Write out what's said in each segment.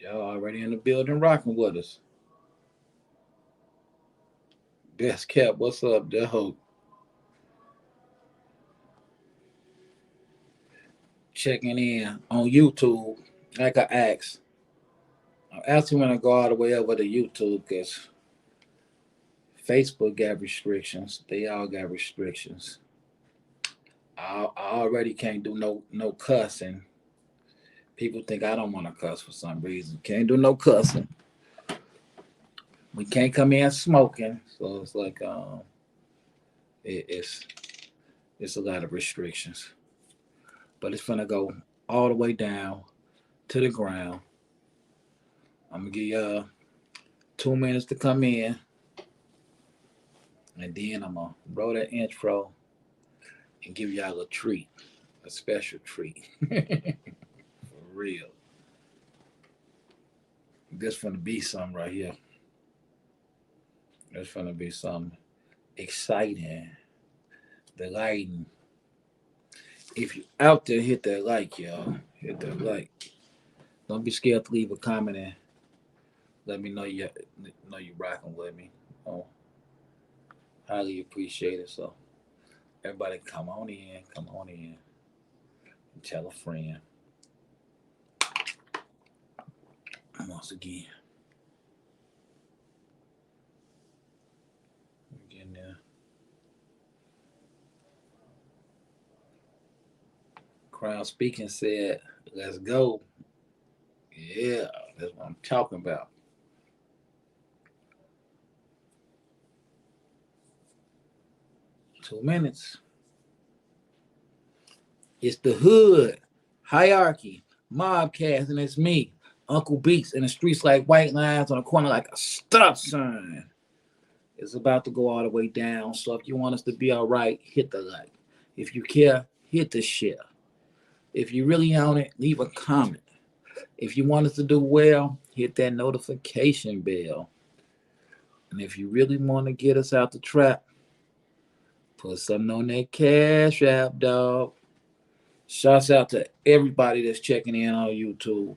Y'all already in the building rocking with us. Best kept, what's up, the hope? Checking in on YouTube. Like I asked. I actually want to go all the way over to YouTube because Facebook got restrictions. They all got restrictions. I already can't do no cussing. People think I don't want to cuss for some reason. Can't do no cussing. We can't come in smoking. So it's like it, it's it's a lot of restrictions. But it's gonna go all the way down to the ground. I'm gonna give you 2 minutes to come in, and then I'm gonna roll that intro and give y'all a treat, a special treat. For real. This gonna be something right here. This gonna be something exciting, delighting. If you out there, hit that like, y'all. Hit that like. Don't be scared to leave a comment and let me know you rocking with me. Oh, highly appreciate it. So everybody, come on in, and tell a friend. Once again, getting there. Crown Speaking said, "Let's go." Yeah, that's what I'm talking about. 2 minutes. It's the hood, hierarchy, mobcast, and it's me, Uncle Beats, in the streets like white lines on the corner like a stop sign. It's about to go all the way down. So if you want us to be all right, hit the like. If you care, hit the share. If you really own it, leave a comment. If you want us to do well, hit that notification bell. And if you really want to get us out the trap, put something on that cash app, dog. Shouts out to everybody that's checking in on YouTube.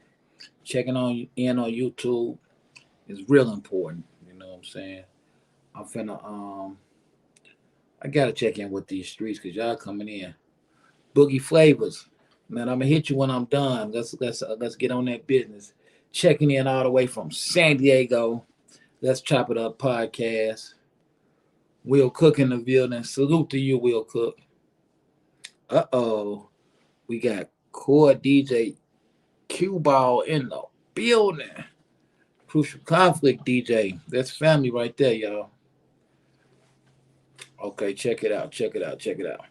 Checking in on YouTube is real important. You know what I'm saying? I'm finna I gotta check in with these streets because y'all coming in. Boogie Flavors. Man, I'm gonna hit you when I'm done. Let's get on that business. Checking in all the way from San Diego. Let's chop it up podcast. Will Cook in the building. Salute to you, Will Cook. Uh-oh. We got core DJ Q Ball in the building. Crucial Conflict DJ. That's family right there, y'all. Okay, check it out. Check it out. Check it out.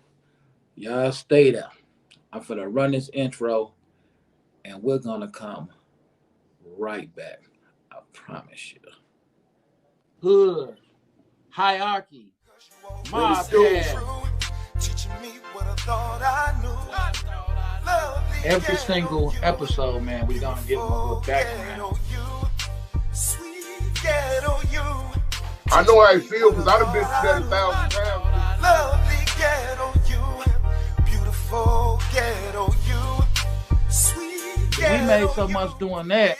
Y'all stay there. I'm finna run this intro and we're gonna come right back. I promise you. Hood, hierarchy, mob every single episode, man, we're gonna give them a little background. I know how I feel because I done been through that 1,000 times. Lovely ghetto you, beautiful ghetto you, sweet ghetto. We made so much doing that.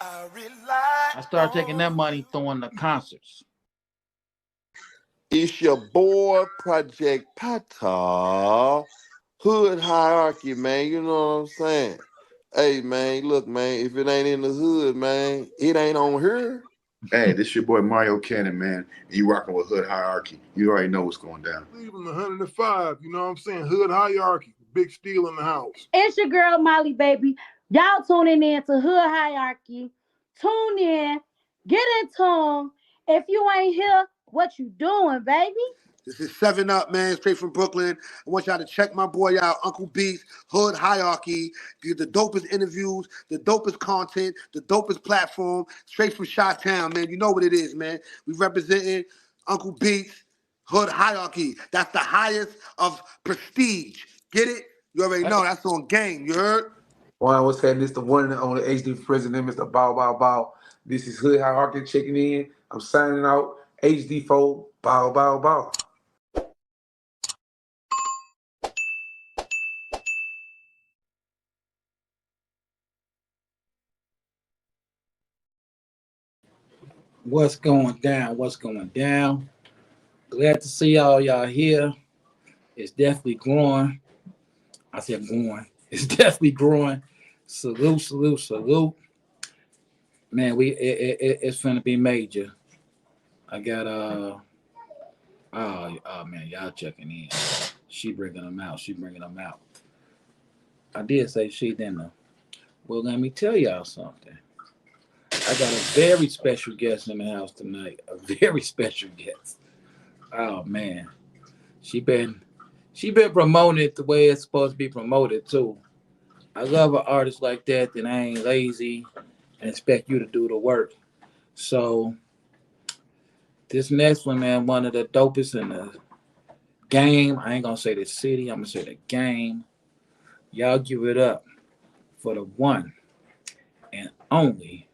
I started taking that money throwing the concerts. It's your boy Project Pata, Hood Hierarchy, man. You know what I'm saying? Hey, man, look, man, if it ain't in the hood, man, it ain't on here. Hey, this your boy Mario Cannon, man. And you rocking with Hood Hierarchy. You already know what's going down. Cleveland 105, you know what I'm saying? Hood Hierarchy, Big Steel in the house. It's your girl Molly, baby. Y'all tuning in to Hood Hierarchy. Tune in, get in tune. If you ain't here, what you doing, baby? This is 7 Up, man, straight from Brooklyn. I want y'all to check my boy out, Uncle Beats, Hood Hierarchy. Get the dopest interviews, the dopest content, the dopest platform, straight from Chi-Town, man. You know what it is, man. We representing Uncle Beats, Hood Hierarchy. That's the highest of prestige. Get it? You already know. That's on game. You heard? One was saying this the one and only HD president, Mr. Bow Bow Bow. This is Hood Hierarchy checking in. I'm signing out. HD4, Bow Bow Bow. What's going down? What's going down? Glad to see y'all here. It's definitely growing. I said growing. It's definitely growing. Salute, salute, salute. Man, it's finna be major. I got oh man, y'all checking in. She bringing them out. She bringing them out. I did say she didn't. Well, let me tell y'all something. I got a very special guest in the house tonight. A very special guest. Oh man, she been she been promoted the way it's supposed to be promoted too. I love an artist like that I ain't lazy and expect you to do the work. So this next one, man, one of the dopest in the game. I ain't gonna say the city. I'm gonna say the game. Y'all give it up for the one and only,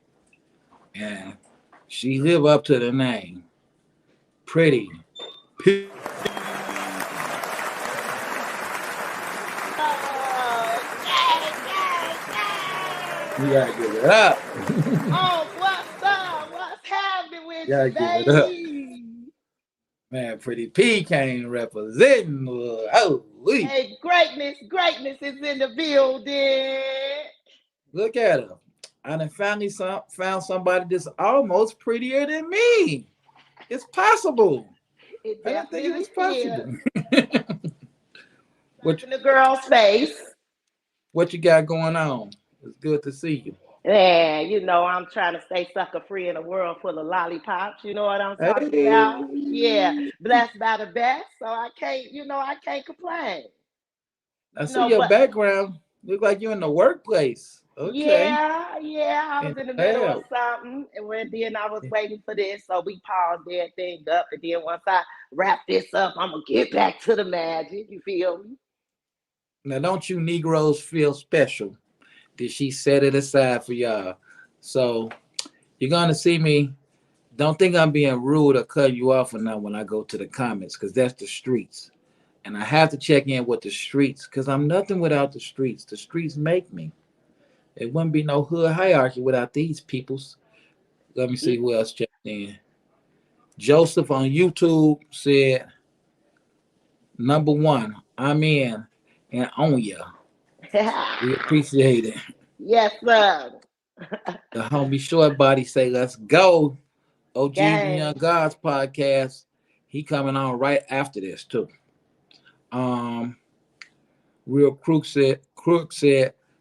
and she live up to the name. Pretty P. Oh, yay, yay, You gotta give it yay! up. Oh, what's up? What's happening with You you, gotta give it up. baby? Man, Pretty P came representing. Oh, Hey, greatness is in the building. look at her. I done found somebody that's almost prettier than me. It's possible. It I didn't think it definitely was is. possible. Up what in the girl's face. what you got going on? It's good to see you. Yeah, I'm trying to stay sucker free in a world full of lollipops. You know what I'm talking about? Yeah, Hey, blessed by the best. So I can't complain. I see your But background. Look like you're in the workplace. Okay, yeah, I in was in the the middle of lab. something, and then I was waiting for this, so we paused everything up, and then once I wrap this up, I'm gonna get back to the magic. You feel me? Now, don't you Negroes feel special? Did she set it aside for y'all? So you're gonna see me. Don't think I'm being rude or cut you off or not when I go to the comments, because that's the streets. And I have to check in with the streets because I'm nothing without the streets. The streets make me. It wouldn't be no hood hierarchy without these peoples. Let me see who else checked in. Joseph on YouTube said, number one, I'm in and on ya. We appreciate it. Yes, sir. The homie Short Body say, let's go. OGs and Young Gang. Gods podcast. He coming on right after this too. Um, Real Crook said,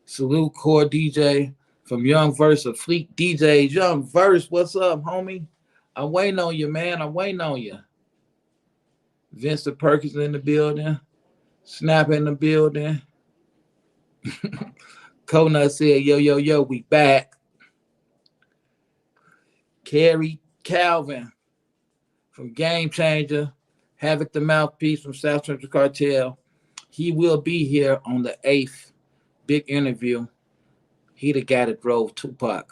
salute core DJ from Young Verse of Fleet DJs. Young Verse, what's up, homie? I'm waiting on you, man. I'm waiting on you. Vincent Perkins in the building. Snap in the building. Conut said, yo, yo, yo, we back. Carrie Calvin from Game Changer. Havoc the Mouthpiece from South Central Cartel. He will be here on the 8th. Big interview. He the guy that drove Tupac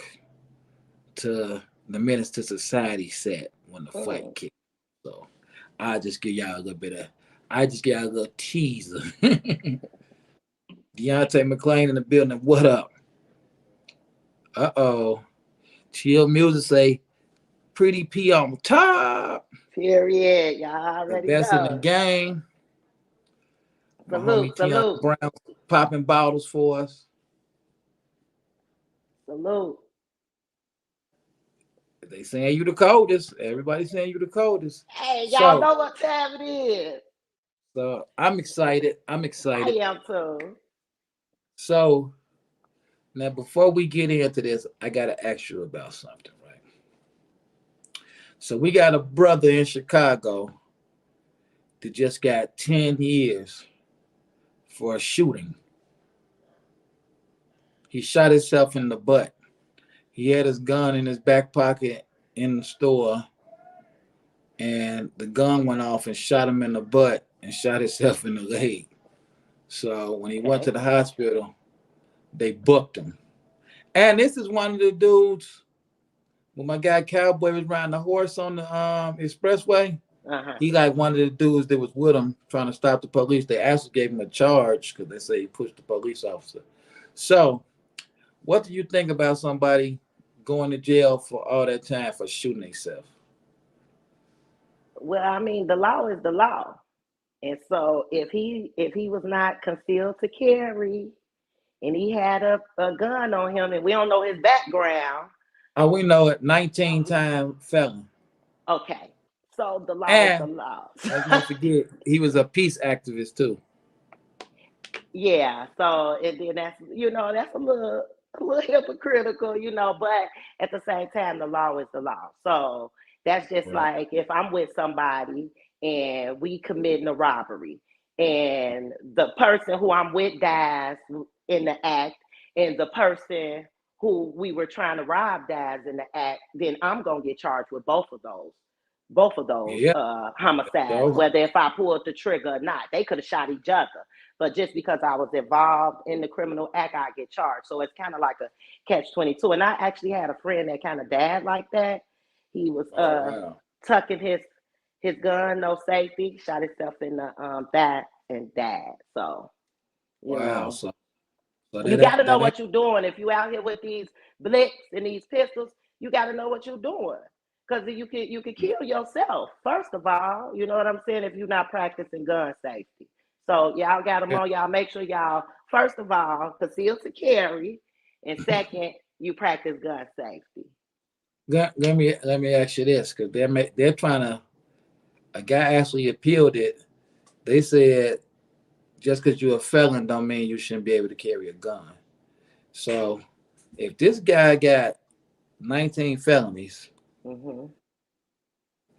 to the Menace to Society set when the fight Mm. kicked. So I just give y'all a little teaser. Deontay McClain in the building. What up? Uh-oh. Chill music say Pretty P on top. Period. Y'all The already best in the know. game. My homie Salute, Tiana salute, Brown popping bottles for us. salute. They saying you the coldest. Everybody saying you the coldest. Hey, y'all So, know what time it is. so I'm excited. I'm I excited. am too. So now before we get into this, I gotta ask you about something, right? So we got a brother in Chicago that just got 10 years for a shooting. He shot himself in the butt. He had his gun in his back pocket in the store, and the gun went off and shot him in the butt and shot himself in the leg. So when he went to Okay. the hospital, they booked him. And this is one of the dudes when my guy Cowboy was riding the horse on the expressway. Uh-huh. He like one of the dudes that was with him trying to stop the police. They actually gave him a charge because they say he pushed the police officer. So, what do you think about somebody going to jail for all that time for shooting themselves? Well, I mean, the law is the law. And so if he was not concealed to carry and he had a gun on him and we don't know his background, Oh, we know it. 19-time felon. okay. So the law is the And law. let's not forget, he was a peace activist too. Yeah, so and then that's a little hypocritical, but at the same time the law is the law. So that's just Right. like if I'm with somebody and we committing a robbery and the person who I'm with dies in the act and the person who we were trying to rob dies in the act, then I'm gonna get charged with both of those Yeah. homicides, So whether if I pulled the trigger or not. They could have shot each other. But just because I was involved in the criminal act, I get charged. So it's kind of like a catch-22. And I actually had a friend that kind of died like that. He was oh wow. tucking his gun, no safety, shot himself in the back and died. So, you Wow. know, So you got to know that ain't what you're doing. If you out here with these blicks and these pistols, you got to know what you're doing. Because you can kill yourself, first of all. You know what I'm saying? If you're not practicing gun safety. So y'all got them yeah. on. Y'all make sure y'all, first of all, conceal to carry. And second, you practice gun safety. Let me ask you this, because they're trying to. A guy actually appealed it. They said just because you're a felon don't mean you shouldn't be able to carry a gun. So if this guy got 19 felonies Hmm.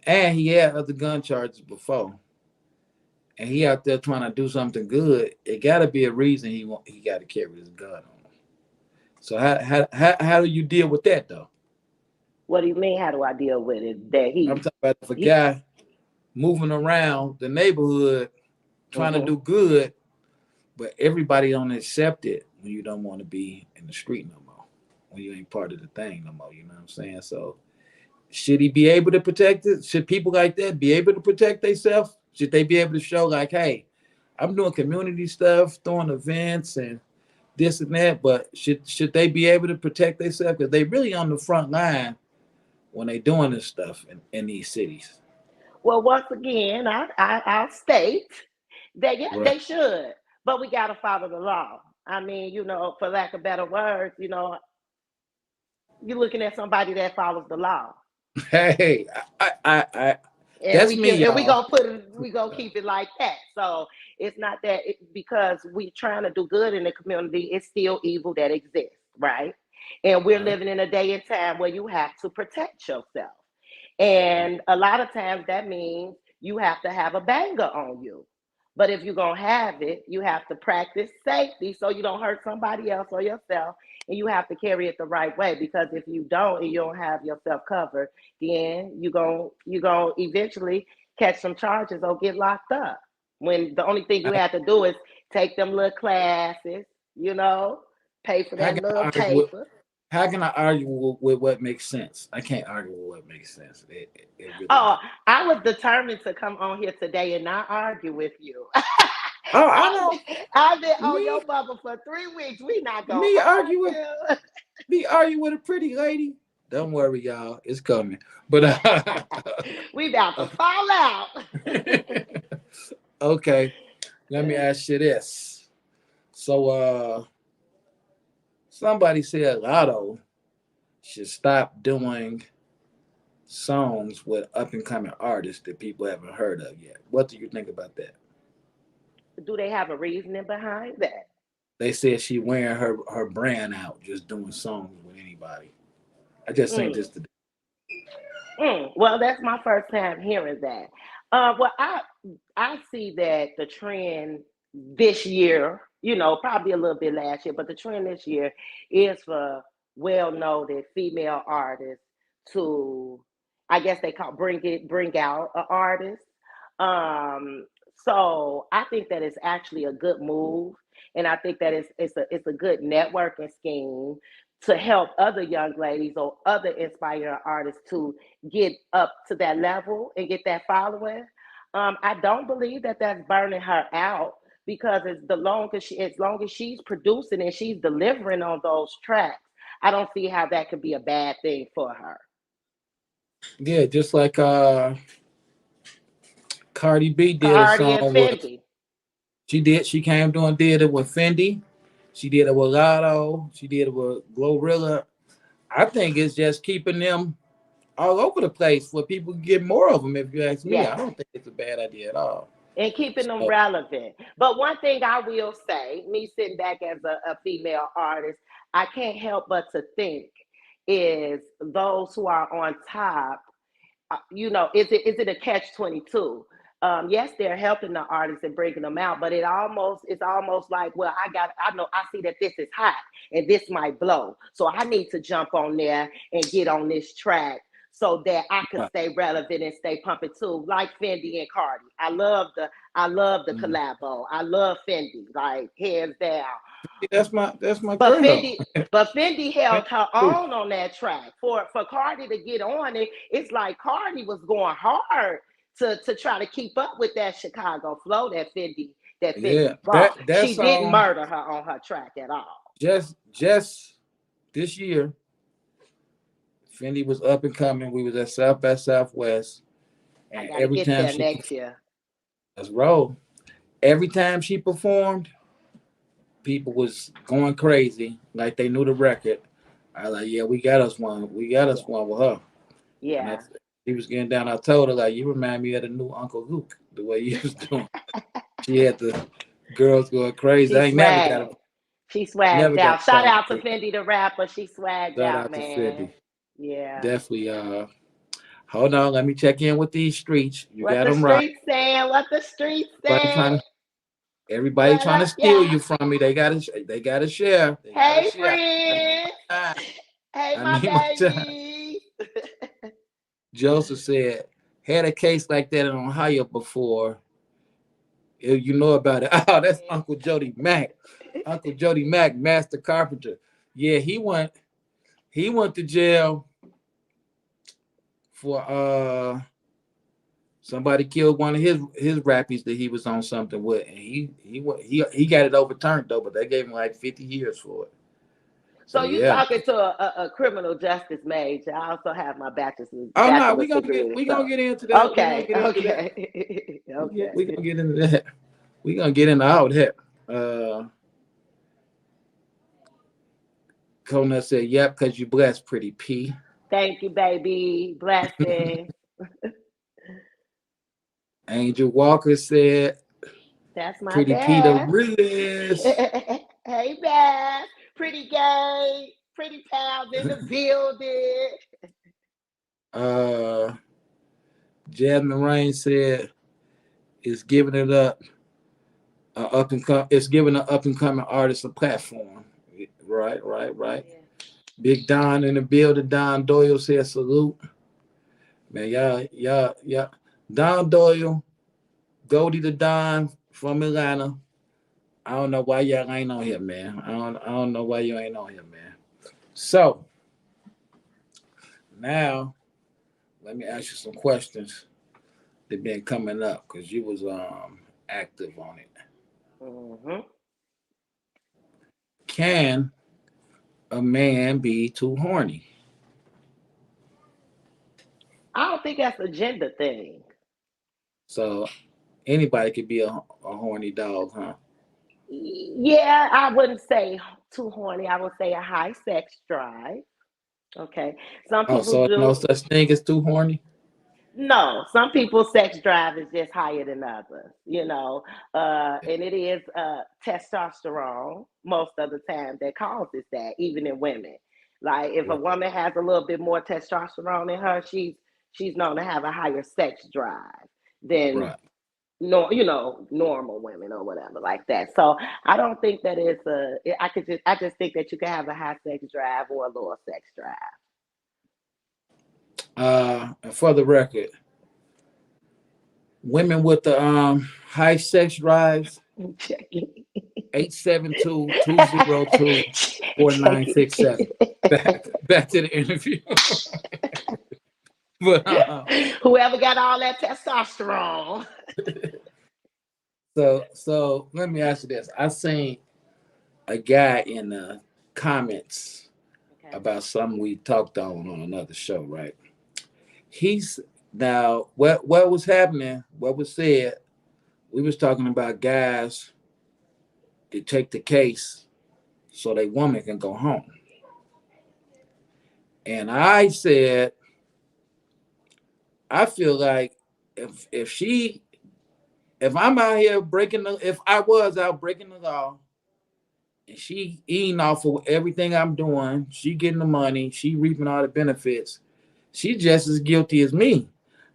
and he had other gun charges before, and he out there trying to do something good, it got to be a reason he got to carry his gun on him. So how do you deal with that though? What do you mean? How do I deal with it? That I'm he talking about if a he. guy moving around the neighborhood trying to Hmm. do good, but everybody don't accept it when you don't want to be in the street no more, when you ain't part of the thing no more. You know what I'm saying? So should he be able to protect it? Should people like that be able to protect themselves? Should they be able to show like, hey, I'm doing community stuff, throwing events and this and that, but should they be able to protect themselves? Because they really on the front line when they doing this stuff in these cities. Well, once again, I'll state that yeah, Right. they should, but we got to follow the law. I mean, for lack of better words, you're looking at somebody that follows the law. Hey, I And that's we me, can, and y'all. we gonna keep it like that. So it's not that because we trying to do good in the community, it's still evil that exists, right? And we're Right, living in a day and time where you have to protect yourself. right. And a lot of times that means you have to have a banger on you. But if you're going to have it, you have to practice safety so you don't hurt somebody else or yourself. And you have to carry it the right way because if you don't and you don't have yourself covered, then you're going to eventually catch some charges or get locked up. When the only thing you How, have to do is take them little classes, you know, pay for how that can little I argue with, paper. how can I argue with what makes sense? I can't argue with what makes sense. It really Oh, don't. I was determined to come on here today and not argue with you. Oh, I I've know. been, I've been on Me your bubble for 3 weeks. We not gonna me argue with argue. me argue with a pretty lady. Don't worry, y'all. It's coming. But We about to fall out. okay, let me ask you this. So somebody said Lotto should stop doing songs with up and coming artists that people haven't heard of yet. What do you think about that? Do they have a reasoning behind that? They said she wearing her brand out, just doing songs with anybody. I just think Mm. this today. Well, that's my first time hearing that. Well, I see that the trend this year, probably a little bit last year, but the trend this year is for well-noted female artists to, I guess they call bring out an artist. Um, so I think that it's actually a good move, and I think that it's a good networking scheme to help other young ladies or other inspiring artists to get up to that level and get that following. I don't believe that that's burning her out because as long as she's producing and she's delivering on those tracks, I don't see how that could be a bad thing for her. Yeah, just like Cardi B did a Cardi song and with. Fendi. She came through and did it with Fendi. She did it with Lotto. She did it with Glorilla. I think it's just keeping them all over the place for people to get more of them. If you ask me, I Yes. don't think it's a bad idea at all. And keeping them So, relevant. But one thing I will say, me sitting back as a female artist, I can't help but to think is those who are on top, is it a catch-22? Yes, they're helping the artists and bringing them out, but it's almost like, well, I see that this is hot and this might blow, so I need to jump on there and get on this track so that I can right. stay relevant and stay pumping too, like Fendi and Cardi. I love the Mm. collabo. I love Fendi, like hands down. That's my But girl. Fendi held her own on that track. For Cardi to get on it, it's like Cardi was going hard to try to keep up with that Chicago flow that Fendi Yeah, brought. that She didn't song murder her on her track at all. just this year, Fendi was up and coming. We was at South by Southwest, I and gotta every get time there she next year. let's roll. Every time she performed, people was going crazy, like they knew the record. I like, yeah, we got us one. We got us Yeah, one with her. And yeah. that's he was getting down. I told her like, you remind me of the new Uncle Luke, the way you was doing. She had the girls going crazy. She I ain't swagged. She never swagged got out. Shout a out to chance. Fendi the rapper. She swagged Shout out, out to man. Fendi. Yeah. Definitely. Hold on. Let me check in with these streets. You What got the them right. streets saying? What the streets Everybody saying? trying to everybody What trying to up, steal yeah? you from me. They gotta share. They gotta Hey, share. I need friends. my time. Hey, I my need my time. baby. Joseph said, had a case like that in Ohio before. If you know about it. Oh, that's Uncle Jody Mack. Uncle Jody Mack, master carpenter. Yeah, he went to jail for somebody killed one of his rappies that he was on something with, and he got it overturned though, but they gave him like 50 years for it. So So you yeah. talking to a criminal justice major. I also have my Oh no, bachelor's degree. we gonna So get into that. We gonna okay, get into that. okay, We okay. gonna get into that. We gonna get into all that. Kona said, "Yep, because you blessed, pretty P." Thank you, baby. Blessings. Angel Walker said, That's my "Pretty P the bad. realest." Hey, bad. Pretty gay. Pretty pals in the building. uh, Jasmine Rain said, "It's giving it up. It's giving an up and coming artist a platform." Right, right, right. Yeah. Big Don in the building. Don Doyle said, "Salute, man. Y'all. Don Doyle, Goldie the Don from Atlanta. I don't know why y'all ain't on here, man. I don't know why you ain't on here, man. So now let me ask you some questions that been coming up because you was active on it. Mm-hmm. Can a man be too horny? I don't think that's a gender thing. So anybody could be a horny dog, huh? Yeah, I wouldn't say too horny. I would say a high sex drive. Okay. Some Oh, people so no do. such thing as too horny? No, some people's sex drive is just higher than others, and it is testosterone most of the time that causes that, even in women. Like if a Right, woman has a little bit more testosterone in her, she's known to have a higher sex drive than right. normal women or whatever like that. So I don't think that I just think that you can have a high sex drive or a lower sex drive. And for the record, women with the high sex drives, Checking. 872-202-4967. Back to the interview. But Whoever got all that testosterone. so let me ask you this. I seen a guy in the comments about something we talked on another show, right? He's now what was happening, what was said, we was talking about guys that take the case so they woman can go home. And I said, I feel like if she if I'm out here breaking the if I was out breaking the law and she eating off of everything I'm doing, she getting the money, she reaping all the benefits, she just as guilty as me.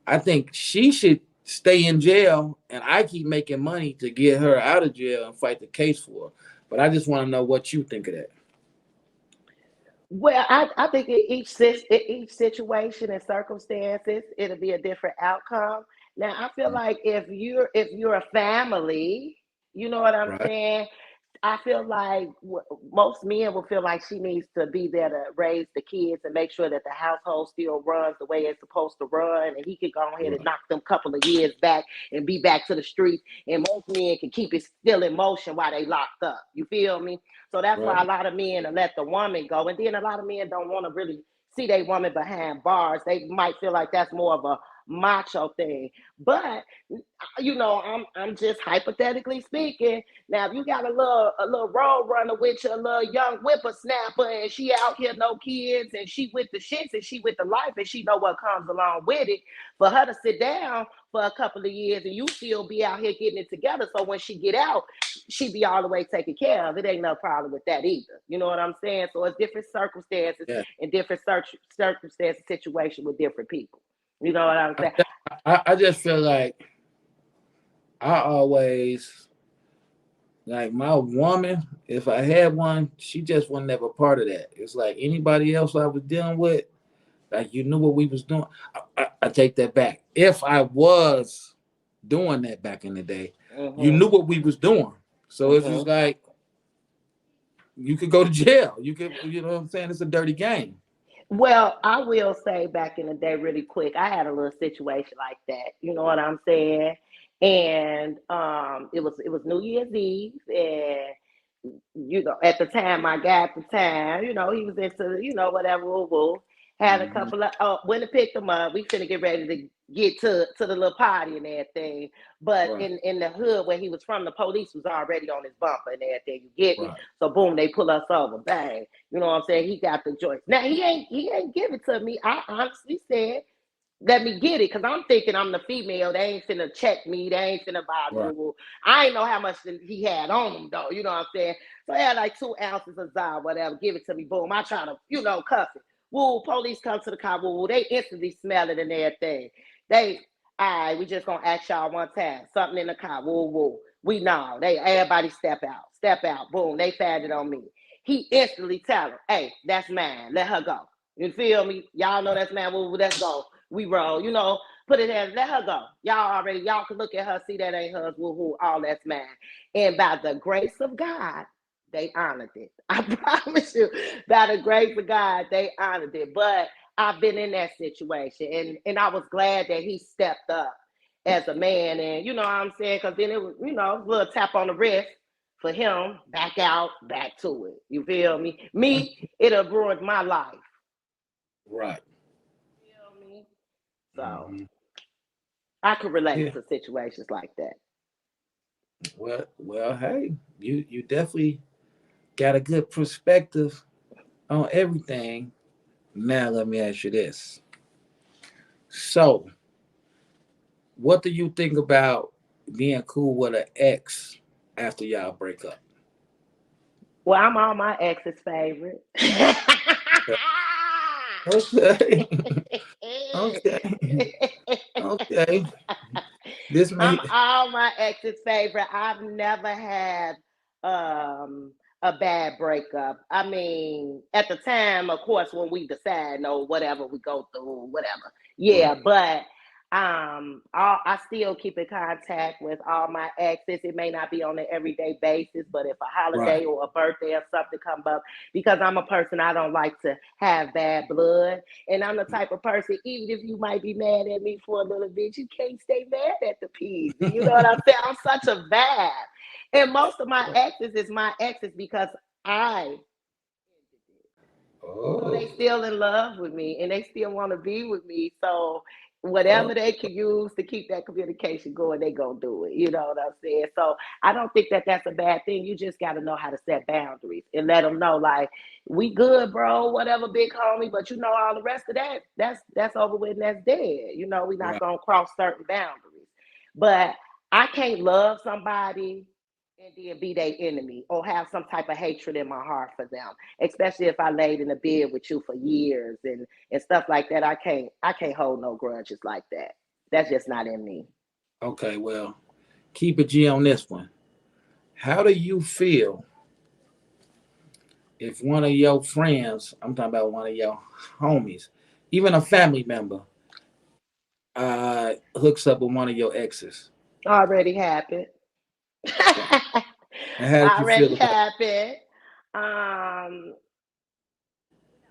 I think she should stay in jail and I keep making money to get her out of jail and fight the case for her. But I just want to know what you think of that. Well, I think in each situation and circumstances, it'll be a different outcome. Now, I feel like if you're a family, you know what I'm Right, saying? I feel like most men will feel like she needs to be there to raise the kids and make sure that the household still runs the way it's supposed to run, and he can go ahead and right, knock them couple of years back and be back to the streets. And most men can keep it still in motion while they locked up. You feel me? So that's why a right. lot of men let the woman go, and then a lot of men don't want to really see their woman behind bars. They might feel like that's more of a macho thing, but I'm just hypothetically speaking. Now, if you got a little road runner with you, a little young whippersnapper, and she out here no kids, and she with the shits, and she with the life, and she know what comes along with it, for her to sit down for a couple of years, and you still be out here getting it together. So when she get out, she be all the way taken care of. It ain't no problem with that either. You know what I'm saying? So it's different circumstances Yeah. and different circumstances, situation with different people. You know what I'm saying? I just feel like I always like my woman, if I had one, she just was never part of that. It's like anybody else I was dealing with, like you knew what we was doing. I take that back. If I was doing that back in the day, you Mm-hmm. knew what we was doing. So it's just Mm-hmm. like you could go to jail. You could, you know what I'm saying? It's a dirty game. Well, I will say back in the day, really quick, I had a little situation like that. You know what I'm saying? And it was New Year's Eve, and at the time, my guy at the time, he was into, whatever, woo woo. Had a Hmm. couple of, went and picked him up. We finna get ready to get to the little party and everything. But Right, in the hood where he was from, the police was already on his bumper and everything. You get me? right, So boom, they pull us over. Bang. You know what I'm saying? He got the joint. Now he ain't give it to me. I honestly said, let me get it, because I'm thinking I'm the female. They ain't finna check me. They ain't finna buy right, me. I ain't know how much he had on him, though. You know what I'm saying? So I had like 2 ounces of Zah, whatever. Give it to me. Boom. I try to, cuff it. Woo, police come to the car. Woo, they instantly smell it and everything. They, all right, we just gonna ask y'all one time. Something in the car. Woo, woo. We know. Everybody step out. Step out. Boom. They found it on me. He instantly tell her, hey, that's mine. Let her go. You feel me? Y'all know that's mine. Woo, woo, let's go. We roll, put it in, let her go. Y'all can look at her, see that ain't hers, woo-hoo, all that's mine. And by the grace of God, they honored it. I promise you, by the grace of God, they honored it. But I've been in that situation, and I was glad that he stepped up as a man, and you know what I'm saying? Because then it was, a little tap on the wrist for him, back out, back to it. You feel me? Me, it have ruined my life. right. You feel me? So Hmm. I could relate Yeah. to situations like that. Well, hey, you definitely got a good perspective on everything. Now let me ask you this. So, what do you think about being cool with an ex after y'all break up? Well, I'm all my ex's favorite. Okay. Okay. Okay. This I'm may all my ex's favorite. I've never had um a bad breakup. I mean, at the time, of course, when we decide, no, whatever we go through, whatever. Yeah, right, but I still keep in contact with all my exes. It may not be on an everyday basis, but if a holiday right, or a birthday or something come up, because I'm a person, I don't like to have bad blood. And I'm the type of person, even if you might be mad at me for a little bit, you can't stay mad at the peas. You know what I'm saying? I'm such a vibe. And most of my right. exes is my exes because I They Oh, still in love with me and they still want to be with me. So oh, whatever they can use to keep that communication going, they gonna do it. You know what I'm saying? So I don't think that that's a bad thing. You just got to know how to set boundaries and let them know, like, we good, bro. Whatever, big homie. But you know, all the rest of that, that's over with and that's dead. You know, we're not right. gonna cross certain boundaries. But I can't love somebody and then be their enemy or have some type of hatred in my heart for them, especially if I laid in the bed with you for years and stuff like that. I can't hold no grudges like that. That's just not in me. Okay, well, keep a G on this one. How do you feel if one of your friends, I'm talking about one of your homies, even a family member, hooks up with one of your exes? Already happened. And how did you Already feel about happened. Um,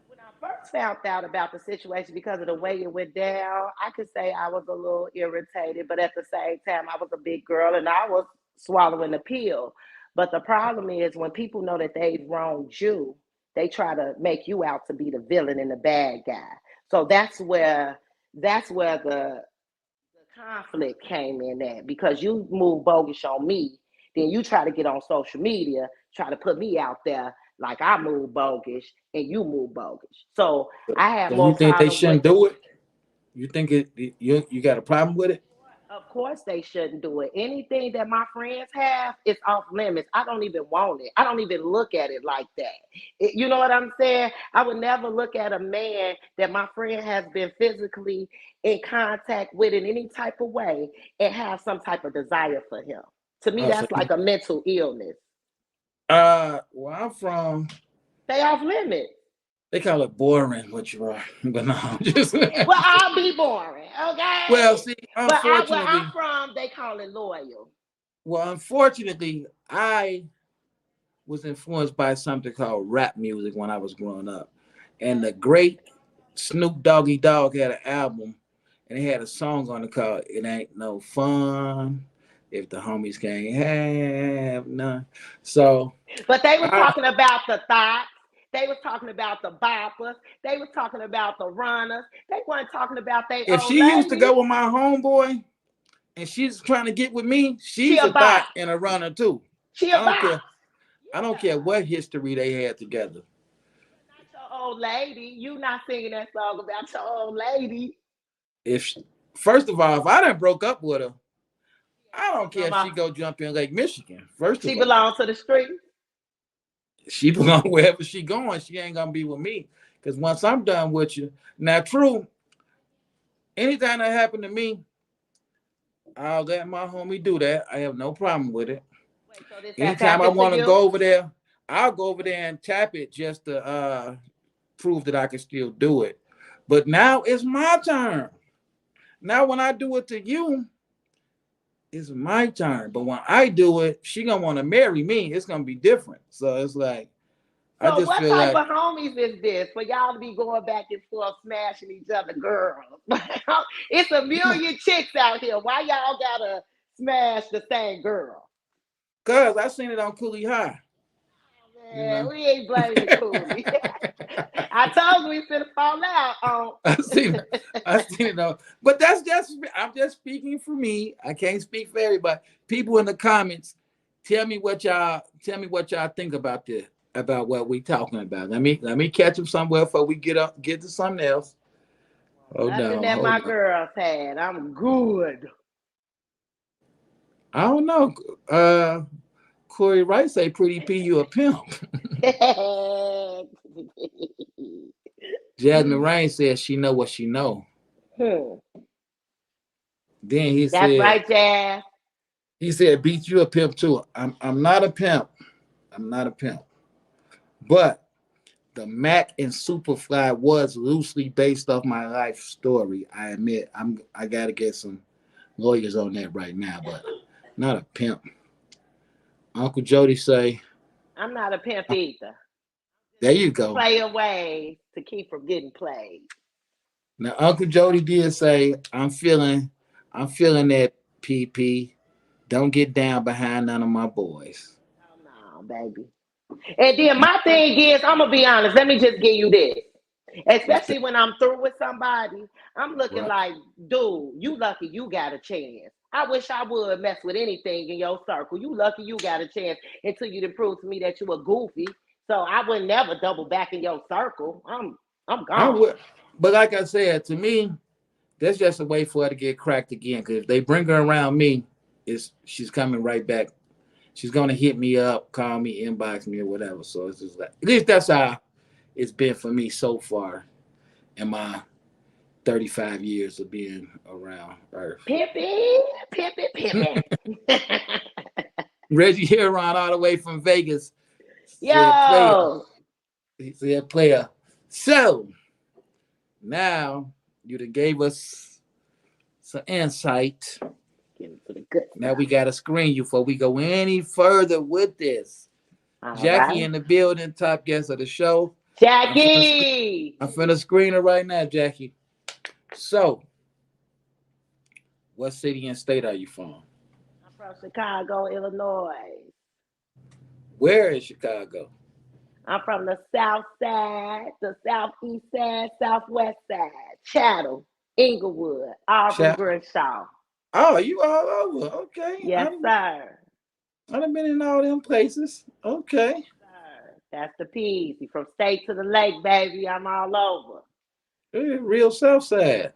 when I first found out about the situation because of the way it went down, I could say I was a little irritated, but at the same time, I was a big girl and I was swallowing the pill. But the problem is when people know that they've wronged you, they try to make you out to be the villain and the bad guy. So that's where the conflict came in at because you move bogus on me, then you try to get on social media, try to put me out there like I move bogus and you move bogus. So it? I have So you more think they problems with. shouldn't do it? You think you got a problem with it? Of course, they shouldn't do it. Anything that my friends have is off limits. I don't even want it. I don't even look at it like that. You know what I'm saying? I would never look at a man that my friend has been physically in contact with in any type of way and have some type of desire for him. To me, Oh, so that's like a mental illness. where I'm from, They off limits. they call it boring what you are, but no, I'm just Well, I'll be boring, well, okay? see, But where I'm from, they call it loyal. unfortunately, I was influenced by something called rap music when I was growing up, and the great Snoop Doggy Dogg had an album, and he had a song on it called "It Ain't No Fun If the Homies Can't Have None." So, But they was I, talking about the thoughts. They was talking about the boppers. They was talking about the runners. They weren't talking about their if old she used to ladies. go with my homeboy and she's trying to get with me, She she's a a bop. thought and a runner too. She I a don't bop. care. I don't care what history they had together. Not your old lady. You not singing that song about your old lady. If she, first of all, if I done broke up with her, I don't No care if more. she go jump in Lake Michigan. First She of all, belongs to the streets. she belong wherever she going. She ain't gonna be with me because once I'm done with you, now true, anything that happened to me, I'll let my homie do that. I have no problem with it. Wait, so this has Anytime I happened to want to you? go over there, I'll go over there and tap it just to prove that I can still do it. But now it's my turn. Now when I do it to you, it's my turn. But when I do it, she gonna want to marry me. It's gonna be different. So it's like I So just what feel type like of homies is this for y'all to be going back and forth smashing each other girls? It's a million chicks out here. Why y'all gotta smash the same girl? cause I seen it on Coolie High, you Man, know. we ain't blaming Cooley. I told you we finna fall out on. I seen it. I seen it though. But that's just I'm just speaking for me. I can't speak for everybody. People in the comments, tell me what y'all think about this, about what we talking about. Let me catch them somewhere before we get to something else. Hold Nothing on, that my hold on. girls had. I'm good. I don't know. Corey Wright say pretty P you a pimp. Jasmine Rain says she know what she know. Then That's right, Jazz. he said beat you a pimp too. I'm not a pimp. I'm not a pimp. But the Mac and Superfly was loosely based off my life story. I admit I gotta get some lawyers on that right now, but not a pimp. Uncle Jody say, I'm not a pimp either. there you go. Play away to keep from getting played. Now Uncle Jody did say, I'm feeling that PP. Don't get down behind none of my boys. Oh no, baby. And then my thing is, I'm gonna be honest. Let me just give you this. What's Especially that? when I'm through with somebody, I'm looking Right. like, dude, you lucky you got a chance. I wish I would mess with anything in your circle. You lucky you got a chance until you done prove to me that you a goofy. So I would never double back in your circle. I'm I gone. would, but like I said, to me, that's just a way for her to get cracked again. Because if they bring her around me, she's coming right back. She's gonna hit me up, call me, inbox me, or whatever. So it's just like, at least that's how it's been for me so far in my 35 years of being around Earth. Pimpin', pimpin', pimpin'. Reggie Huron all the way from Vegas said, "Player," Yo, he said, "Player." So now you done gave us some insight. get into the good Now stuff. we got to screen you before we go any further with this. All Jackie right. in the building, top guest of the show. Jackie. I'm finna screen her right now, Jackie. So, what city and state are you from? I'm from Chicago, Illinois. Where is Chicago? I'm from the south side, the southeast side, southwest side, Chatham, Inglewood, Auburn, Grimshaw. Oh, you all over. Okay. Yes, sir. I done been in all them places. Okay. Sir. That's the P's. From state to the lake, baby. I'm all over. Real South Side.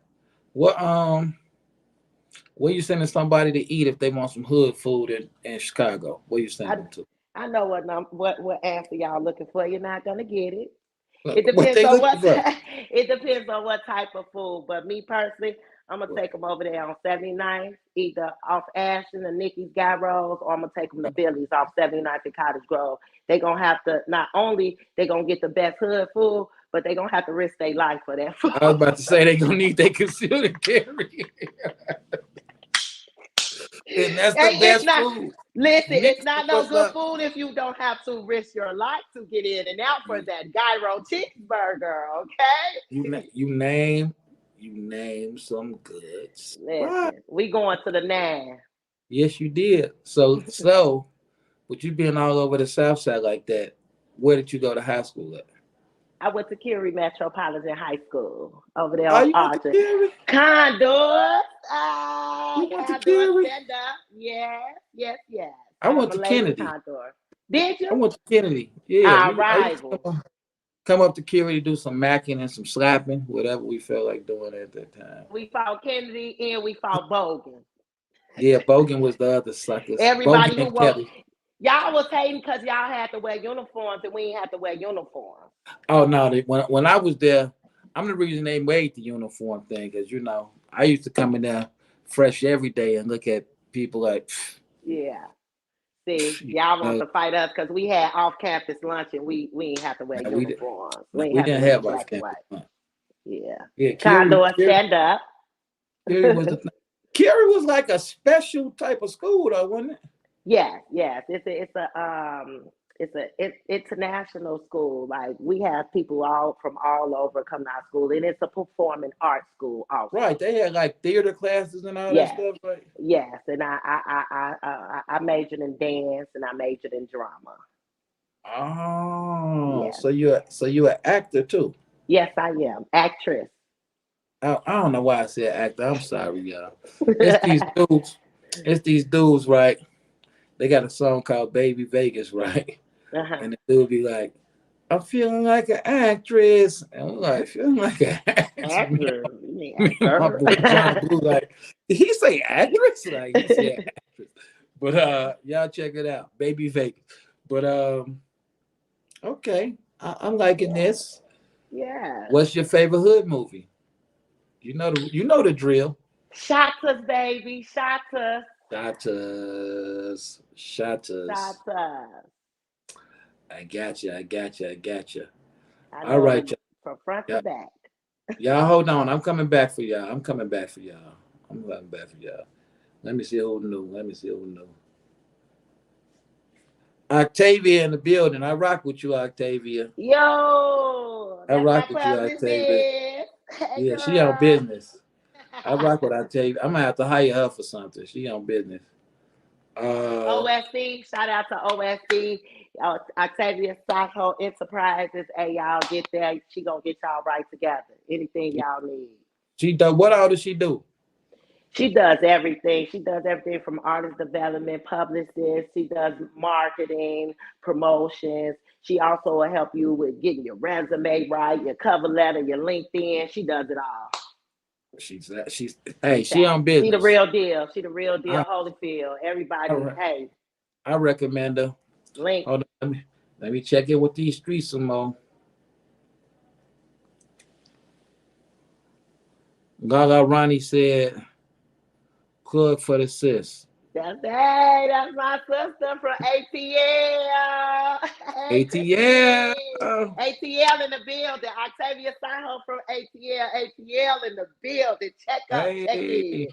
Where you sending somebody to eat if they want some hood food in Chicago? Where you sending them to? I know what answer y'all looking for. You're not gonna get it. It What depends they on looking for? it depends on what type of food. But me personally, I'm gonna take them over there on 79th, either off Ashton or Nikki's Guy Rolls, or I'm gonna take them to Billy's off 79th and Cottage Grove. They gonna have to not only they gonna get the best hood food, but they gonna have to risk their life for that food. I was about to say they gonna need their concealed carry. And that's the best food. Listen, Nick, it's not no what's good up? food if you don't have to risk your life to get in and out for that gyro cheeseburger, okay? You name some good spot. Listen, we going to the 9. Yes, you did. So, with you being all over the South Side like that, where did you go to high school at? I went to Curie Metropolitan High School over there Oh, on you went to Archer. Curie? Condor. You went to Condor Curie? stand up. Yes. I I'm went a to lady Kennedy. Condor. Did I you? went to Kennedy. Yeah, Our I used to rivals. come up to Curie to do some macking and some slapping, whatever we felt like doing at that time. We fought Kennedy and we fought Bogan. Yeah, Bogan was the other suckers. Bogan Everybody who and was Kelly. y'all was hating because y'all had to wear uniforms and we ain't have to wear uniforms. Oh no! When I was there, I'm the reason they made the uniform thing because I used to come in there fresh every day and look at people like, Yeah. See, you y'all want know, to fight us because we had off-campus lunch and we ain't have to wear no, we did. uniforms. No, We ain't we have to didn't wear the have off black and campus. white. Yeah. Yeah, Condor, stand up. Curie was the thing. Curie was like a special type of school, though, wasn't it? Yes. It's international school. Like we have people from all over come to our school, and it's a performing arts school also. Right. They had like theater classes and all that Yes, stuff, right? yes, and I majored in dance and I majored in drama. Oh, Yes, so you're an actor too. yes, I am actress. I don't know why I said actor. I'm sorry, y'all. It's these dudes. It's these dudes, right? They got a song called Baby Vegas, right? Uh-huh. And the dude be like, I'm feeling like an actress. And I'm like, feeling like an actress. Actor, you mean Me and my actor? boy John Blue, like, did he say actress? Like, he said actress. But y'all check it out. Baby Vegas. But okay. I'm liking this. Yeah. What's your favorite hood movie? You know the drill. Shotters, baby, shotters, Shotters. shotters. I got you. I All know right, them from front to y'all. back. Y'all hold on. I'm coming back for y'all. Let me see who knew. Octavia in the building. I rock with you, Octavia. Yo, I that's my rock with you, cousin Octavia. sis. Hey, Yeah, she on girl. business. I rock with Octavia. I'm gonna have to hire her for something. She on business. OSC, shout out to OSC. Octavia Saho Enterprises. Hey, y'all get there. She gonna get y'all right together. Anything y'all need. She does. What all does she do? She does everything. She does everything from artist development, publicist. She does marketing, promotions. She also will help you with getting your resume right, your cover letter, your LinkedIn. She does it all. She's hey, she on business. She the real deal. She the real deal. I, Holyfield. Everybody, hey. I recommend her. Link. Hold on, let me check it with these streets some more. Gaga Ronnie said, plug for the sis. That's my sister from ATL. ATL. ATL in the building. Octavia Saho from ATL. ATL in the building. Check in.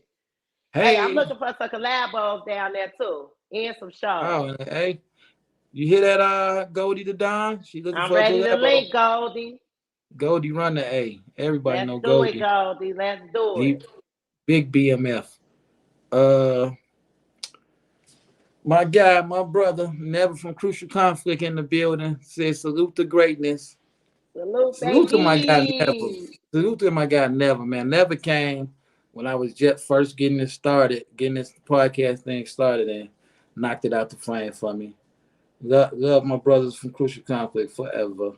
Hey, I'm looking for some collabos down there too. And some shows. Oh, hey. You hear that, Goldie the Don? She looking for a collabo. I'm ready to link, Goldie. Goldie run the A. Everybody know Goldie. Let's do it, Goldie. Let's do it. Big BMF. My guy, my brother, never from Crucial Conflict in the building, says salute to greatness. Salute to my guy Never. Salute to my guy Never, man. Never came when I was just first getting this podcast thing started, and knocked it out the frame for me. Love my brothers from Crucial Conflict forever.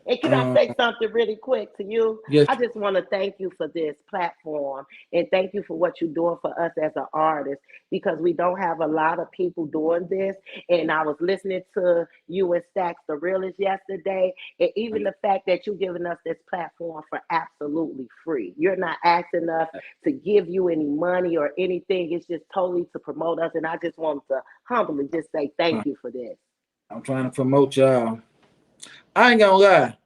And can I say something really quick to you? Yes. I just want to thank you for this platform and thank you for what you're doing for us as an artist, because we don't have a lot of people doing this. And I was listening to you and Stacks the Realest yesterday, and even the fact that you're giving us this platform for absolutely free. You're not asking us to give you any money or anything. It's just totally to promote us. And I just want to humbly just say thank you for this. I'm trying to promote y'all. I ain't gonna lie.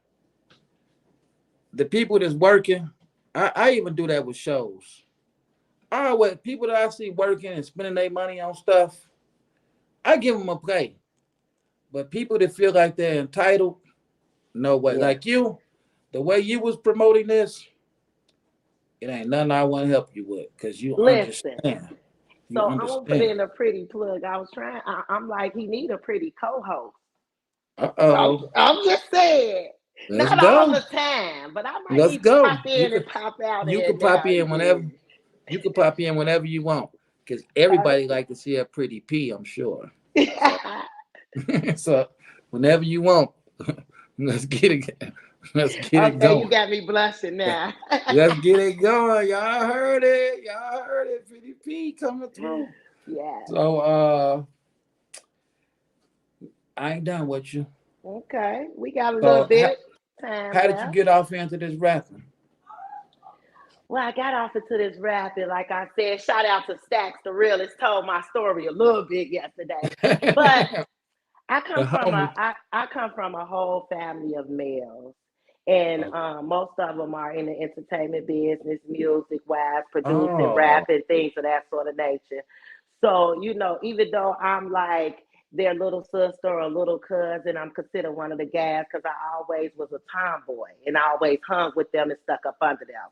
The people that's working, I even do that with shows. People that I see working and spending their money on stuff, I give them a play. But people that feel like they're entitled, no way. Yeah. Like you, the way you was promoting this, it ain't nothing I want to help you with, because you understand. So I'm gonna put in a pretty plug. I'm like, he need a pretty co-host. I'm just saying. Not all the time, but I might need to pop in and pop out. You can pop in whenever. You can pop in whenever you want, because everybody like to see a pretty P, I'm sure. So whenever you want, let's get it. Let's get it going. You got me blushing now. Let's get it going. Y'all heard it. Pretty P coming through. Yeah. So I ain't done with you. Okay, we got a little bit time. How did you get off into this rapping? Well, I got off into this rapping, like I said. Shout out to Stacks the Realest, told my story a little bit yesterday. But I come from a whole family of males, and most of them are in the entertainment business, music-wise, producing, rapping, things of that sort of nature. So, even though I'm like their little sister or little cousin, I'm considered one of the guys, because I always was a tomboy and I always hung with them and stuck up under them.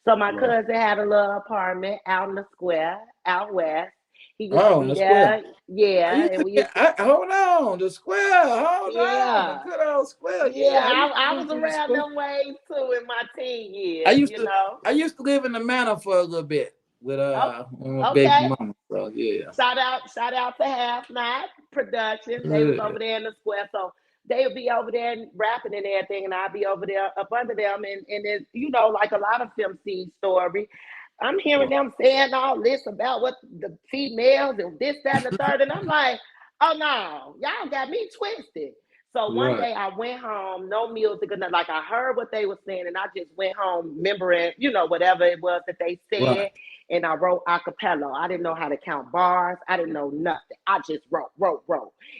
So my cousin had a little apartment out in the square, out west. He used to be there. Yeah. Hold on, the square. Hold on, the good old square. Yeah, I was around them ways too in my teen years. I used to live in the manor for a little bit with my baby mama. So yeah. Shout out to Half Night Production. They was over there in the square. So they would be over there rapping and everything, and I'd be over there up under them. And it's, like a lot of film scene story, I'm hearing them saying all this about what the females and this, that, and the third. And I'm like, oh no, y'all got me twisted. So one day I went home, no music or nothing. Like, I heard what they were saying, and I just went home remembering, whatever it was that they said. Right. And I wrote a cappella. I didn't know how to count bars. I didn't know nothing. I just wrote.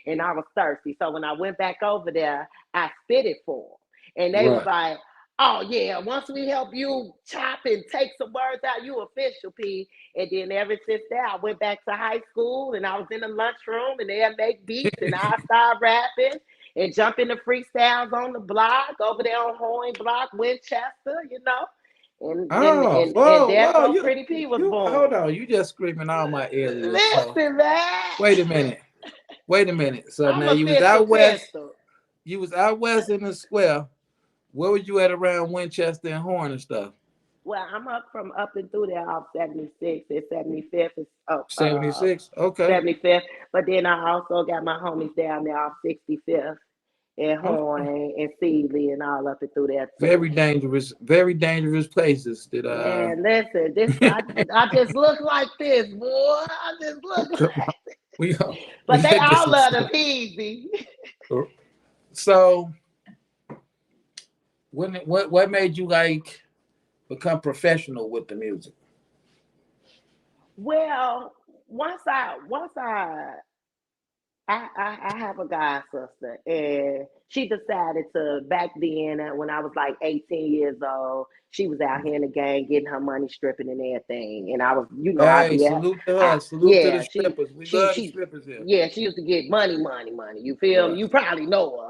And I was thirsty. So when I went back over there, I spit it for them. And they was like, oh yeah, once we help you chop and take some words out, you official, P. And then ever since that, I went back to high school, and I was in the lunchroom, and they'd make beats, and I started rapping and jump into freestyles on the block, over there on Horn Block, Winchester, And that's when Pretty P was born. Hold on, you just screaming all my areas. Listen, man. Wait a minute. Wait a minute. So I'm now a you was pistol out west. pistol. You was out west in the square. Where were you at around Winchester and Horn and stuff? Well, I'm up and through there off 76 and 75th and 76. Okay. 75th. But then I also got my homies down there off 65th and Okay. Horn and Sealy and all up and through there too. Very dangerous places that Man, listen, I just look like this, boy. I just look like this. we But we they had all love this. the peasy. So what made you like become professional with the music? Well, once I have a god sister, and she decided to back then when I was like 18 years old. She was out here in the gang getting her money, stripping and everything, and I was, I'd Hey, be at, salute to her. Salute to the yeah, strippers. We love the strippers here. yeah, she used to get money, money, money. You feel me? Right. You probably know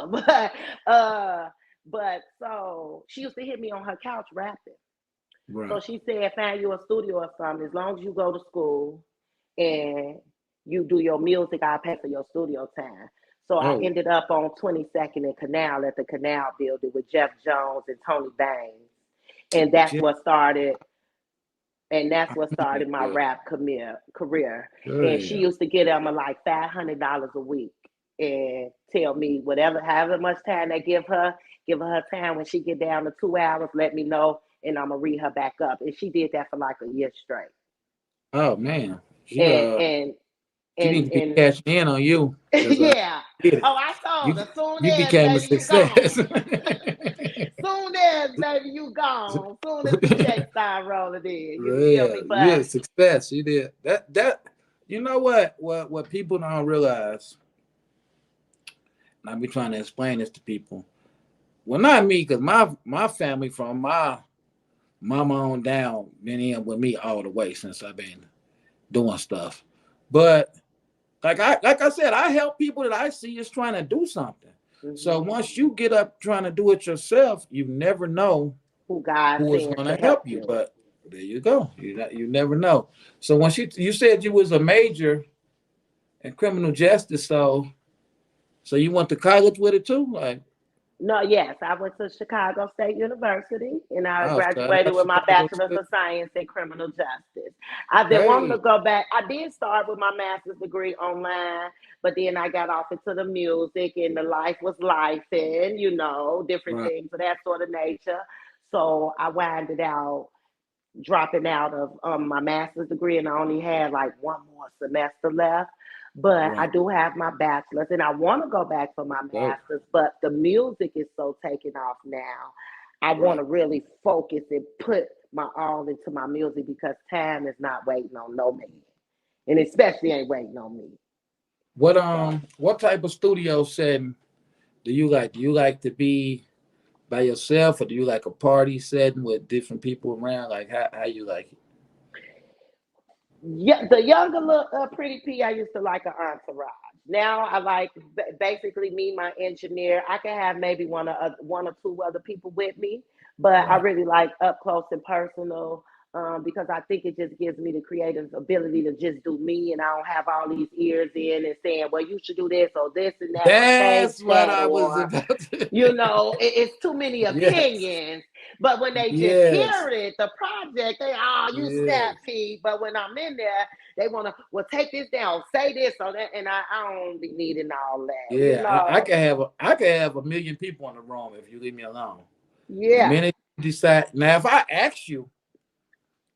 her, but so she used to hit me on her couch rapping. So Right. she said, find you a studio or something. As long as you go to school and you do your music, I'll pay for your studio time. So I Oh, ended up on 22nd and Canal at the Canal building with Jeff Jones and Tony Bangs. And that's yeah. what started my Yeah. rap career. And she Yeah. used to get them like $500 a week and tell me whatever, however much time they give her time. When she get down to 2 hours, let me know, and I'm gonna read her back up. And she did that for like a year straight. Oh man. She And and she and need to be and cashing in on you because yeah. get it. Oh, I told You her, soon you as became a baby you gone. success. Soon as baby you gone. Soon as the check start rolling in. You feel Yeah, me? you're But a success. You did that. You know what people don't realize, and I be trying to explain this to people. Well, not me, because my family from my mama on down been in with me all the way since I've been doing stuff. But like I said, I help people that I see is trying to do something. So mhm, once you get up trying to do it yourself, you never know who God who is sends going to to help help you. you. But there you go. You never know. So once you said you was a major in criminal justice, so you went to college with it too, like No, yes, I went to Chicago State University and I oh, shout graduated out with my Chicago bachelor's State. of science in criminal justice. I've been wanting to Hey, go back. I did start with my master's degree online, but then I got off into the music and the life was life and, different right, things of that sort of nature. So I winded out dropping out of my master's degree, and I only had like one more semester left. But I right. do have my bachelor's, and I want to go back for my Go master's. But the music is so taken off now. I want right. to really focus and put my all into my music because time is not waiting on no man, and especially ain't waiting on me. So What type of studio setting do you like? Do you like to be by yourself, or do you like a party setting with different people around? Like how you like it? yeah, the younger look, pretty P, I used to like an entourage. Now I like basically me, my engineer. I can have maybe one or two other people with me, but I Right. really like up close and personal, because I think it just gives me the creative ability to just do me, and I don't have all these ears in and saying, "Well, you should do this or this and that or change That's what that," I was or about to. it's too many Yes. opinions. But when they just Yes. hear it, the project, you snap Yes. P. But when I'm in there, they want to, well, take this down, say this or that, and I don't be needing all Yeah. I that. can have a million people in the room if you leave me alone. The Yeah, minute you decide now, if I ask you,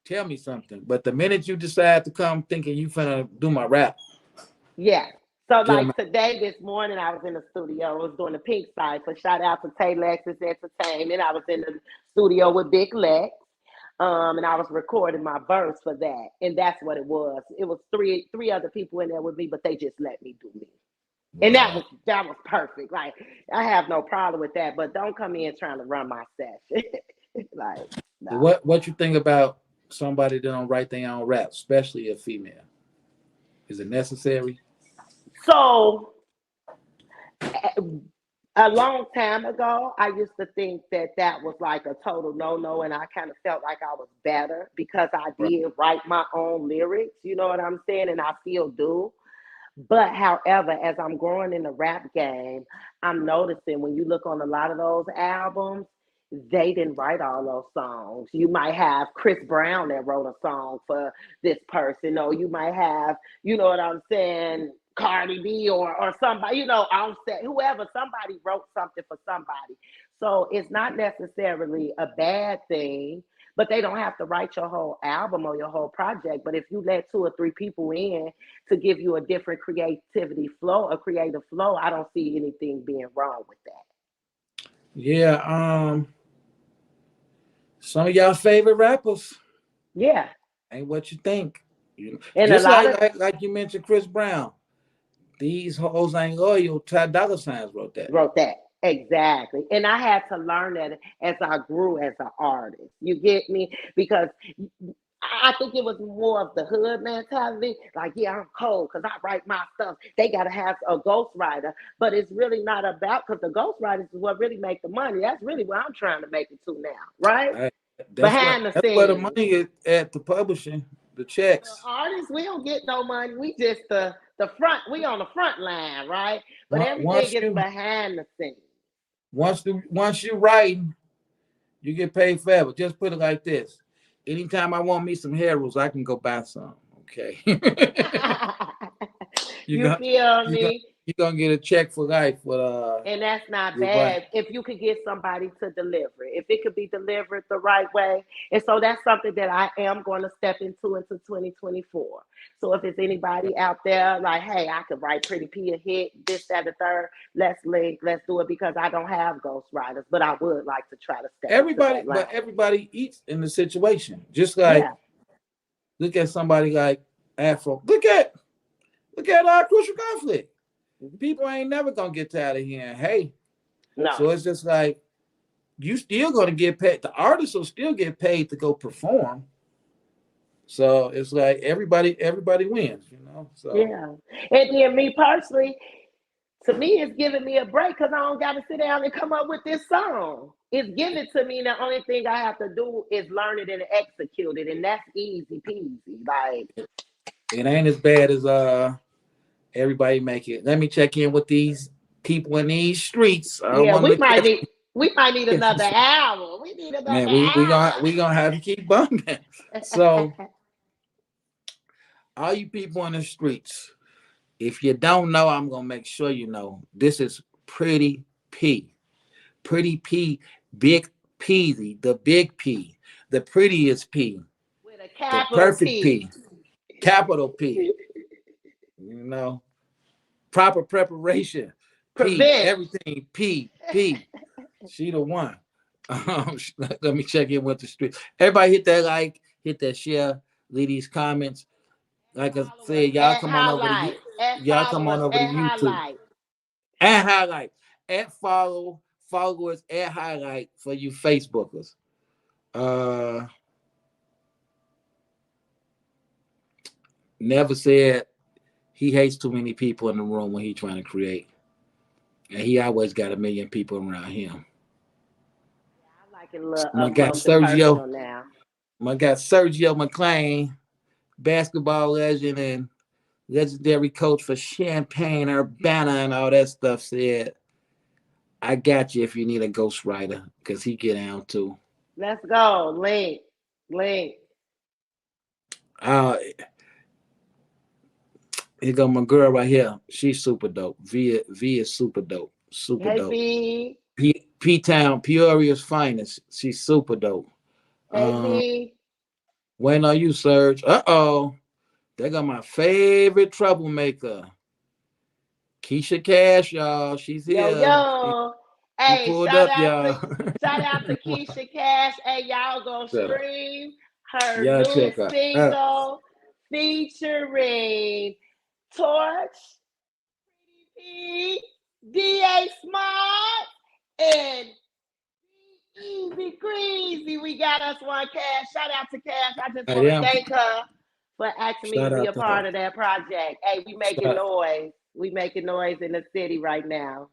tell me something. But the minute you decide to come thinking you finna do my rap, yeah. So get on like today, this morning, I was in the studio. I was doing the pink cipher. Shout out to Tay Lexus Entertainment. I was in the studio with Big Lex. And I was recording my verse for that, and that's what it was. It was three other people in there with me, but they just let me do me. And that Wow. was that was perfect. Like I have no problem with that, but don't come in trying to run my session. Like no. What you think about somebody that don't write their own rap, especially a female? Is it necessary? So a long time ago, I used to think that that was like a total no-no, and I kind of felt like I was better because I Right. did write my own lyrics. You know what I'm saying? And I still do. But however, as I'm growing in the rap game, I'm noticing when you look on a lot of those albums, they didn't write all those songs. You might have Chris Brown that wrote a song for this person, or you might have, you know what I'm saying, Cardi B or somebody, you know, Offset, whoever, somebody wrote something for somebody. So it's not necessarily a bad thing, but they don't have to write your whole album or your whole project. But if you let 2 or 3 people in to give you a different creativity flow, a creative flow, I don't see anything being wrong with that. Yeah. Some of y'all favorite rappers Yeah. ain't what you think. And a Just lot of like you mentioned Chris Brown. These hoes ain't loyal. Ty Dolla Signs wrote that. wrote that. Exactly. And I had to learn that as I grew as an artist. You get me? Because I think it was more of the hood mentality. Like, yeah, I'm cold because I write my stuff. They got to have a ghostwriter. But it's really not about, because the ghostwriters is what really make the money. That's really what I'm trying to make it to now, right? I, Behind the that's where the scenes. money is at, the publishing, the The checks. artists, we don't get no money. We just the front, we on the front line, right? But everything Once is you behind the scenes. once you writing, you get paid forever. Just put it like this: anytime I want me some heroes, I can go buy some. Okay, you You got feel you got me? you gonna get a check for life with And that's not your right. bad if you could get somebody to deliver it, if it could be delivered the right way. And so that's something that I am going to step into 2024. So if it's anybody out there like, hey, I could write Pretty P a hit, this, that, the third, let's link, let's do it, because I don't have ghostwriters, but I would like to try to step into that line. Everybody eats in the situation. Just like Yeah. look at somebody like Afro. Look at our crucial conflict. People ain't never gonna get tired of hearing, hey. No. So it's just like you still gonna get paid. The artists will still get paid to go perform. So it's like everybody wins, you know. So Yeah. And then me personally, to me, it's giving me a break because I don't got to sit down and come up with this song. It's given to me. The only thing I have to do is learn it and execute it, and that's easy peasy. Like, it ain't as bad as everybody make it. Let me check in with these people in these streets. I don't yeah, want to catch. we might need another hour. We need Man, another we gonna have to keep bumping. So hour. all you people in the streets, if you don't know, I'm gonna make sure you know. This is Pretty P. Pretty P, Big Peasy, the big P, the prettiest P, With a the capital perfect P. P, capital P. You know, proper preparation, P, Prevent. everything P, P. She the one. Let me check in with the street. Everybody hit that like, hit that share, leave these comments. Like I Follow us said, y'all at come on over to highlight. At y'all come follow on us over to at YouTube highlight. and highlight and follow us at highlight for you Facebookers. Never said he hates too many people in the room when he trying to create, and he always got a million people around him. I like it a little My up guy close and Sergio, personal now. McClain, basketball legend and legendary coach for Champaign, Urbana, and all that stuff, said, I got you if you need a ghostwriter, because he get down too. Let's go. Link. Uh, here go my girl right here. She's super dope. V is super dope. Super Hey dope. B. P Town, Peoria's finest. She's super dope. Hey B. When are you, Serge? Uh-oh. They got my favorite troublemaker. Keisha Cash, y'all. She's Yo, here. yo. She Hey, pulled up, y'all. shout out to Keisha Cash. Hey, y'all go Shut up. stream her Y'all new check her out. single featuring Torch, Pretty P, DA Smart, and Easy Greasy. We got us one Cash. Shout out to Cash. I just want to Damn. thank her for asking me to Shout be a out to her. part of that project. Hey, we making Shout- noise. We making noise in the city right now.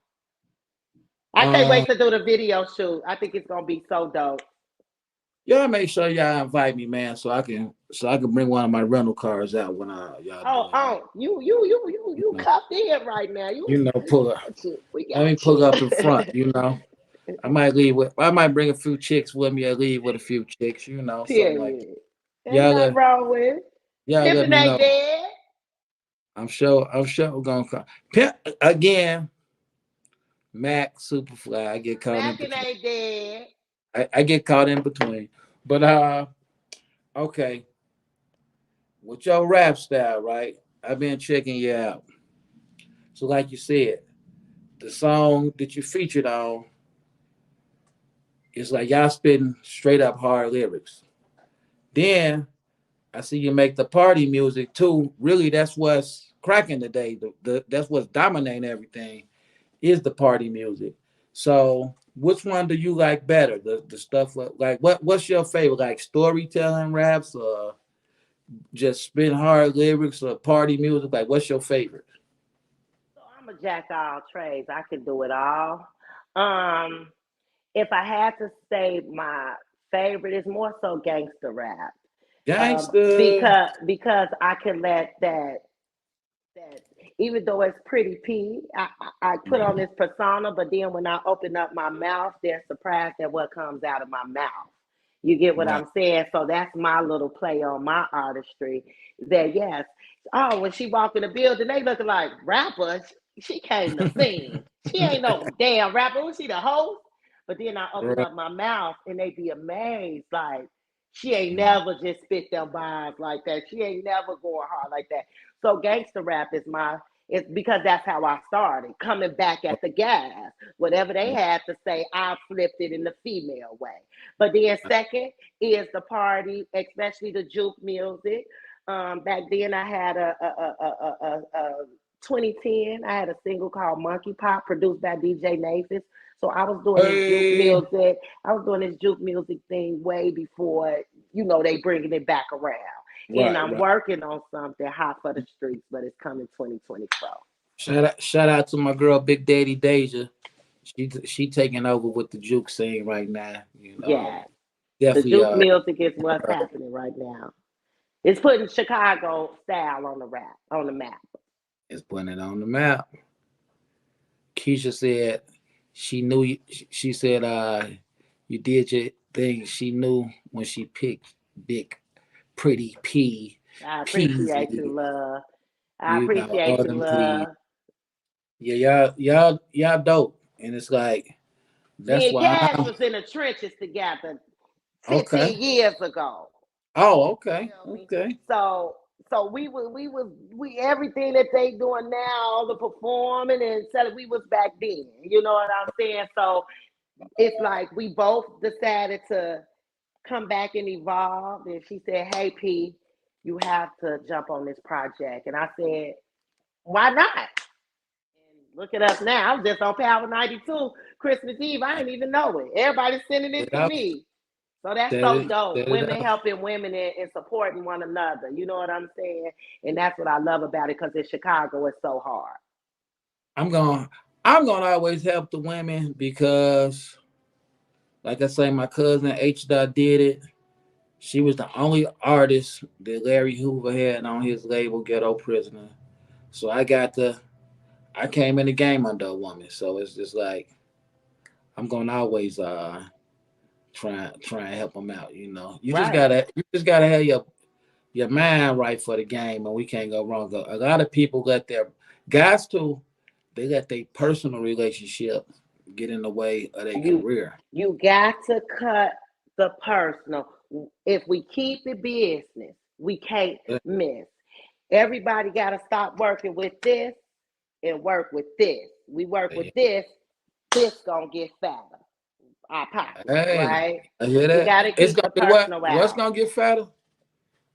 I can't wait to do the video shoot. I think it's gonna be so dope. Y'all make sure y'all invite me, man, so I can bring one of my rental cars out when y'all do it. You cuffed in right now. Pull up. We Let got me pull you. up in front. I might bring a few chicks with me. I leave with a few chicks. Something like that. Period. Ain't Y'all nothing let wrong with it. y'all let Pimping me ain't know. dead. I'm sure we're gonna come. Pimp again. Mac Superfly. I get caught in Mackin between. ain't dead. I get caught in between. But okay. With your rap style, right? I've been checking you out. So like you said, the song that you featured on is like y'all spitting straight up hard lyrics. Then I see you make the party music too. Really, that's what's cracking today. That's what's dominating everything is the party music. So, which one do you like better? The stuff like what's your favorite? Like storytelling raps, or just spin hard lyrics, or party music? Like, what's your favorite? So I'm a jack of all trades. I can do it all. Um, if I had to say my favorite is more so gangster rap. Gangster. Because I can let that even though it's pretty P, I put on Right. this persona, but then when I open up my mouth, they're surprised at what comes out of my mouth. You get what Right. I'm saying? So that's my little play on my artistry. That yes, oh, when she walk in the building, they looking like rappers. She came to sing. She ain't no damn rapper. Was she the host? But then I open Right. up my mouth and they be amazed, like she ain't never just spit them vibes like that. She ain't never going hard like that. So gangster rap is my it's because that's how I started, coming back at the gas. Whatever they had to say, I flipped it in the female way. But then second is the party, especially the juke music. Back then I had a 2010, I had a single called Monkey Pop produced by DJ Nathis. So I was doing this juke Hey. music. I was doing this juke music thing way before, they bringing it back around. And Right. I'm Right. working on something hot for the streets, but it's coming 2024. Shout out to my girl Big Daddy Deja. She taking over with the juke scene right now. Yes. The Definitely juke music is what's happening right now. It's putting Chicago style on the map. is putting it on the map. Keisha said she knew you, she said you did your thing. She knew when she picked Big Pretty P I appreciate you, Peasy. love. I appreciate All you, them P's. love. Yeah, y'all dope. And it's like that's Me and why Cash I'm was in the trenches together okay. 15 years ago. Oh, You okay. feel me? Okay. So we everything that they doing now, all the performing and selling, we was back then. You know what I'm saying? So it's like we both decided to come back and evolve. And she said, "Hey P, you have to jump on this project." And I said, "Why not?" And look at us now. I was just on Power 92 Christmas Eve. I didn't even know it. Everybody's sending it to Yep. me. So that's Set so it dope. set it Women up. helping women and supporting one another. You know what I'm saying? And that's what I love about it because in Chicago it's so hard. I'm going I'm gonna always help the women because like I say, my cousin H dot did it. She was the only artist that Larry Hoover had on his label, Ghetto Prisoner. So I came in the game under a woman. So it's just like I'm gonna always try and help them out. Right. You just gotta have your mind right for the game, and we can't go wrong. A lot of people let their guys too. They let their personal relationship get in the way of their You career. you got to cut the personal. If we keep it business, we can't Yeah, miss. Everybody got to stop working with this and work with this. We work with this gonna get fatter. Our pockets, hey, right? I hear We that. got to It's keep gonna the be what? personal What's out. gonna get fatter?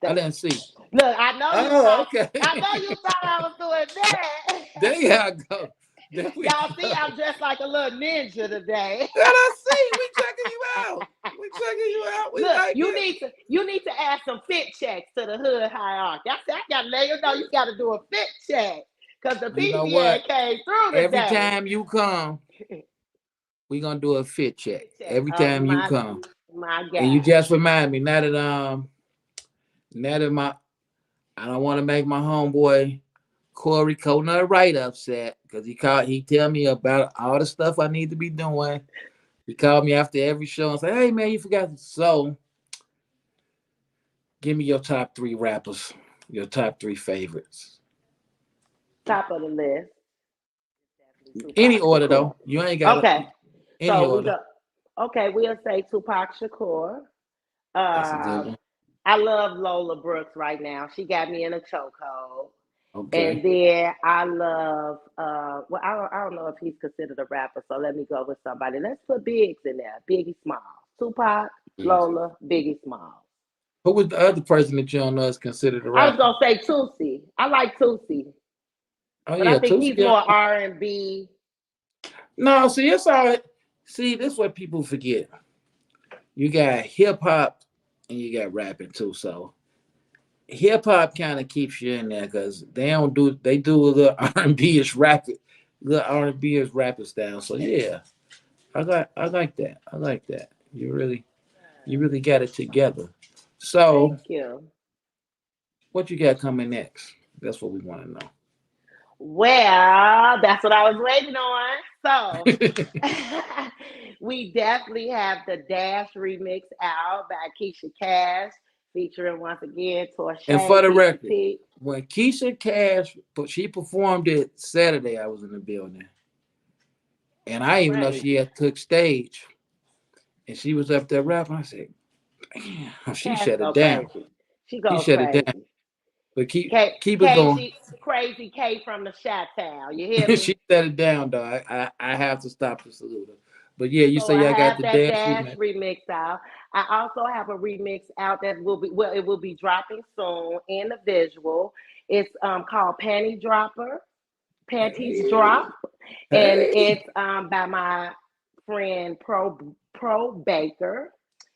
I The, didn't see. Look, I know you Oh, thought okay. I know you thought I was doing that. There y'all go. There we Y'all see, go. I'm dressed like a little ninja today. That I see. We checking you out. We checking you out. We Look, like it. you need to add some fit checks to the hood hierarchy. I gotta let you know you gotta do a fit check because the You know what? PCA came through Every today. time you come, we gonna do a fit check. Fit check. Every Oh time you my come. My And you God. just remind me now that I don't want to make my homeboy Corey Coconut right upset because he tell me about all the stuff I need to be doing. He called me after every show and said, "Hey man, you forgot." So give me your top 3 rappers, your top 3 favorites. Top of the list. Definitely Any Tupac order Shakur. though. You ain't got Okay. any So we order. go. Okay, we'll say Tupac Shakur. That's a good Uh, one. I love Lola Brooks right now. She got me in a chokehold. And Okay. then I love, well, I don't know if he's considered a rapper, so let me go with somebody. Let's put Biggs in there. Biggie Smalls. Tupac, Lola, Biggie Smalls. Who was the other person that you don't know is considered a I was rapper? gonna say Tootsie. I like Tootsie, Oh but I yeah, think Tusi. he's more R&B. No, see, it's all right. See, this is what people forget. You got hip hop and you got rapping too. So hip hop kind of keeps you in there because they do a little R&B ish rapid, little R&B ish rapid style. So yeah, I like that. I like that. You really got it together. So Thank you. what you got coming next? That's what we want to Well, that's what I was waiting on. So know. we definitely have the Dash remix out by Keisha Cash, featuring once again And for Torshay, the Keisha record, T. when Keisha Cash, she performed it Saturday, I was in the building, and I even know she Crazy. had took stage, and she was up there rapping. I said, "Damn, she Cash shut it go down. crazy. She She goes shut it down." crazy. But K keep it K going. she crazy K from the Shot Town. You hear She me? shut it down, though. I have to stop to salute her. But yeah, you So say I y'all got have the that dance Dash remix. remix out. I also have a remix out that will be well, it will be dropping soon in the visual. It's called Panties Hey, Drop, and hey. it's by my friend Pro Baker.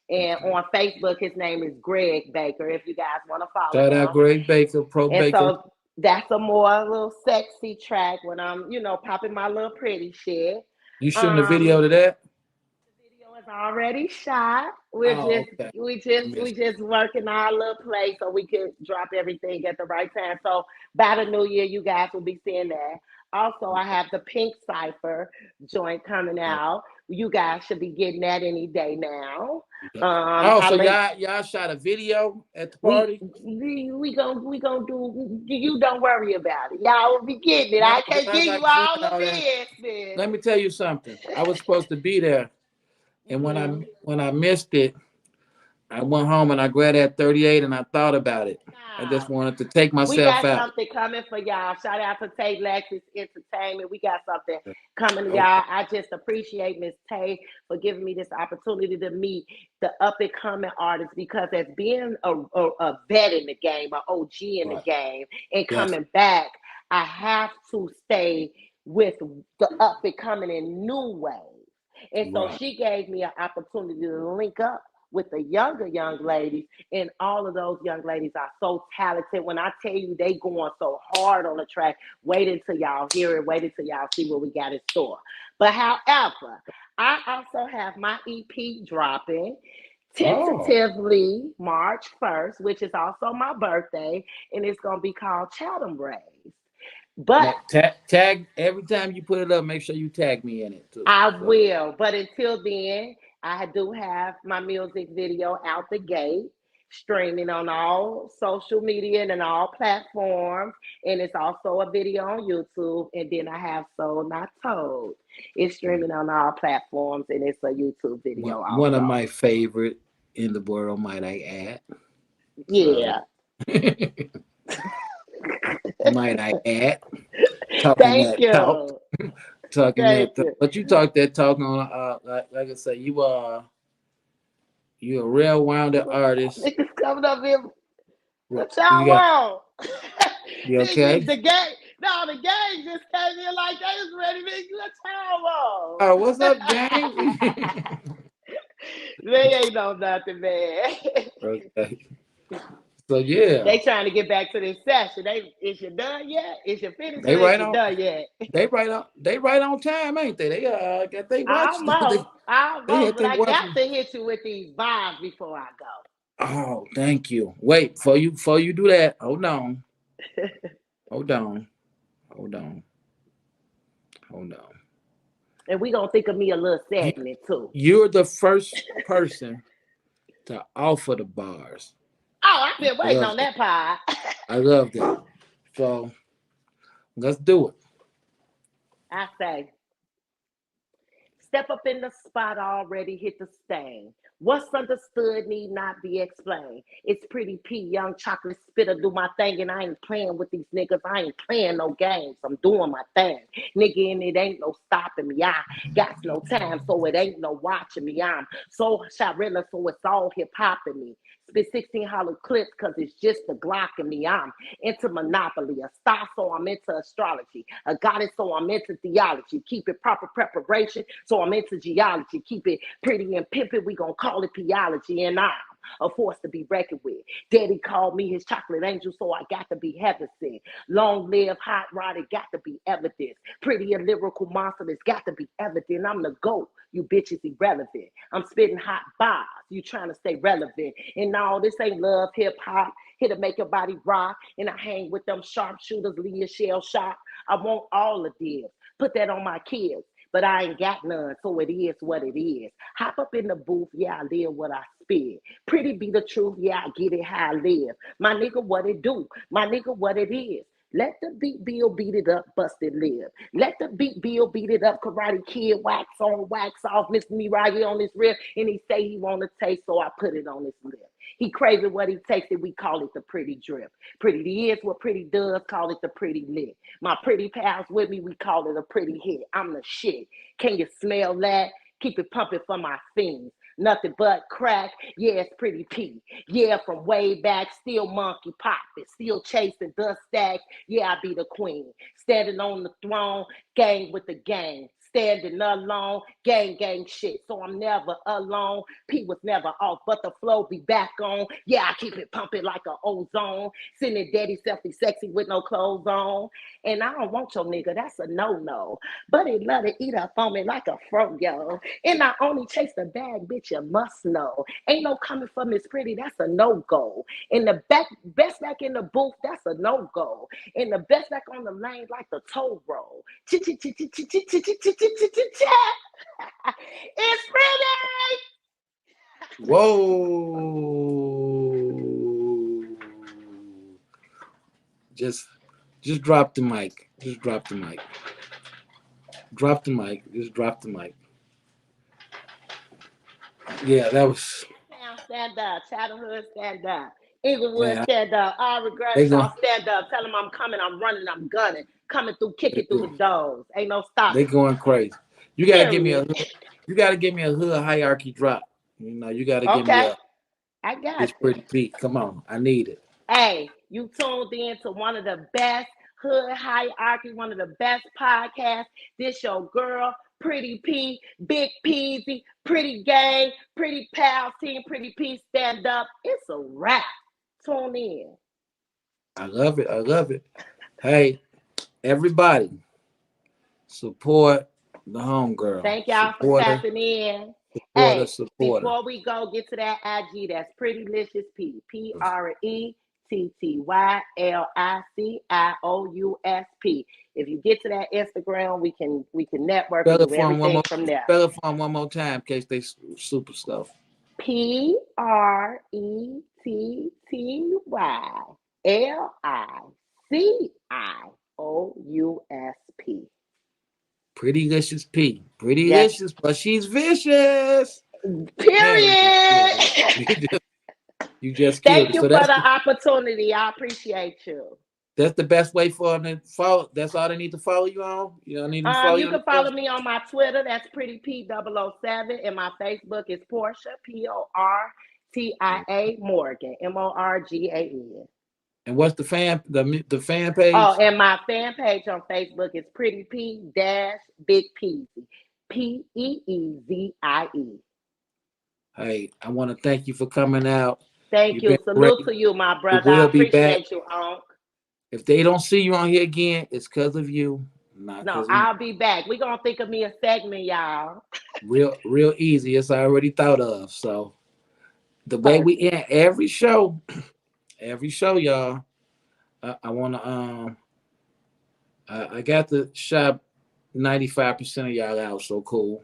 And Okay. on Facebook, his name is Greg Baker. If you guys want to follow Shout out him, Greg Baker, Pro and Baker. so that's a more little sexy track when I'm, popping my little pretty shit. You shooting a Um, video to that? the video is already shot. We're Oh, just okay. we I just we missed it. just working our little play so we can drop everything at the right time. So by the new year, you guys will be seeing that. Also, I have the Pink Cipher joint coming Okay. out. You guys should be getting that any day now. Okay. Oh, I so linked y'all shot a video at the we party? we gonna do. You don't worry about it. Y'all will be getting it. No, I because can't I give like you to see all the all that. business. Let me tell you something. I was supposed to be there, and Hmm. when I missed it, I went home and I grabbed that 38 and I thought about it. I just Nah, wanted to take we myself got out. something coming for y'all. Shout out to Tay Lexus Entertainment. We got something coming to Okay. y'all. I just appreciate Miss Tay for giving me this opportunity to meet the up and coming artists because as being a vet in the game, an OG in the Right. game, and Yes. coming back, I have to stay with the up and coming in new ways. And so Right. she gave me an opportunity to link up with the younger young ladies, and all of those young ladies are so talented. When I tell you they going so hard on the track, wait until y'all hear it, wait until y'all see what we got in store. But however, I also have my EP dropping Oh. tentatively March 1st, which is also my birthday, and it's going to be called Chatham Rays. But Tag every time you put it up, make sure you tag me in it too. I So will. But until then, I do have my music video out the gate, streaming on all social media and on all platforms. And it's also a video on YouTube. And then I have Soul Not Told. It's streaming on all platforms and it's a YouTube video one of also. my favorite in the world, might I add. So Yeah. might I add, talking Thank that talk, you. talking Thank that, you. but you talk that talk on, like I say, you a real rounded artist. Niggas coming up here. What You y'all got want? you Niggas, okay? the gang, no, the gang just came in like they was ready to what y'all want? Oh, what's up, gang? They ain't know nothing, man. Okay. So yeah, They trying to get back to this session. Is you done yet? Is you finished they or is right you on. done yet? They right on time, ain't they? They got they watch. Almost, They almost, had but they I got watching. to hit you with these vibes before I Oh, thank you. Wait, before you do that, hold on, go. hold on, hold on, hold on. And we gonna think of me a little You segment too. you're the first person to offer the bars. Oh, I've I been waiting love on that. that part. I love that. So let's do it. I say, step up in the spot already, hit the stain. What's understood need not be explained. It's pretty P, young chocolate spitter, do my thing, and I ain't playing with these niggas. I ain't playing no games. I'm doing my thing. Nigga, and it ain't no stopping me. I got no time, so it ain't no watching me. I'm so shot-rilla, so it's all hip-hop in me. Spit 16 hollow clips, cause it's just the Glock in me. I'm into monopoly, a star, so I'm into astrology, a goddess, so I'm into theology. Keep it proper preparation, so I'm into geology. Keep it pretty and pimpin', we gon' call it theology, and I'm a force to be reckoned with. Daddy called me his chocolate angel, so I got to be heaven sent. Long live hot rod, it got to be evidence. Pretty and lyrical monster, it's got to be evident. I'm the GOAT, you bitches irrelevant. I'm spitting hot bars, you trying to stay relevant. And no, this ain't love hip hop. Here to make your body rock, and I hang with them sharpshooters, Leah Shell Shock. I want all the deals. Put that on my kids, but I ain't got none, so it is what it is. Hop up in the booth, yeah, I live what I spit. Pretty be the truth, yeah, I get it how I live. My nigga, what it do? My nigga, what it is? Let the beat Bill beat it up, bust it live. Let the beat Bill beat it up, Karate Kid, wax on, wax off, Mr. Miyagi on his rib, and he say he want to taste, so I put it on his lip. He craving what he tasted, we call it the pretty drip. Pretty is what pretty does, call it the pretty lit. My pretty pals with me, we call it a pretty hit. I'm the shit. Can you smell that? Keep it pumping for my fiends. Nothing but crack. Yeah, it's pretty P. Yeah, from way back, still monkey popping, still chasing dust stacks. Yeah, I be the queen. Standing on the throne, gang with the gang. Standing alone, gang shit. So I'm never alone. P was never off, but the flow be back on. Yeah, I keep it pumping like an ozone. Sitting daddy selfie sexy with no clothes on. And I don't want your nigga, that's a no-no. But he love to eat up on me like a fro-yo. And I only chase the bag, bitch, you must know. Ain't no coming for Miss Pretty, that's a no-go. In the back, best back in the booth, that's a no-go. And the best back on the lane like the toll roll. It's Pretty! Whoa! Just drop the mic. Just drop the mic. Drop the mic. Just drop the mic. Yeah, that was Stand up. Chatham Hood, stand up. Inglewood, man. stand up. All regret, They y'all going stand up. Tell them I'm coming, I'm running, I'm gunning. Coming through, they kicking through the go, doors. Ain't no they stopping me. going crazy. You gotta give me a Period. hood. You gotta give me a hood hierarchy drop. You know, you gotta give me Okay, a I got it's you. pretty beat. Come on, I need it. Hey, you tuned in to one of the best hood hierarchy, one of the best podcasts. This your girl, Pretty P, Big Peasy, Pretty Gang, Pretty Pals Team, Pretty P, stand up. It's a wrap. Tune in. I love it. I love it. Hey, everybody, support the homegirl. Thank y'all for Support her. tapping in. Support her. Hey, Support her. before we go, get to that IG. That's Prettylicious P. PrettyLicious. If you get to that Instagram, we can network and Spell it do for him one everything more. from there. Spell it for him one more time in case they super stuff. PrettyLicious. Prettylicious P. Yes. Prettylicious, but she's vicious. Man, Period. you just killed Thank it. you So for the opportunity. I appreciate you. that's the best way for them to follow. That's all they need to follow you on. You don't need them to follow you You on can the follow me on my Twitter. That's Pretty P007, and my Facebook is Portia Portia Morgan Morgan. And what's the fan Oh, page? and my fan page on Facebook is Pretty P dash Big Peasy Peeezie. Hey, I want to thank you for coming out. Thank You've you. been Salute great. to you, my We brother. I will be back. appreciate you, Unc. If they don't see you on here again, it's because of you, not No, because of me. I'll be back. We're gonna think of me a segment, y'all. Real easy. It's already thought of. So the way we Perfect. end every show, y'all. I wanna I got the shop 95% of y'all out. So cool.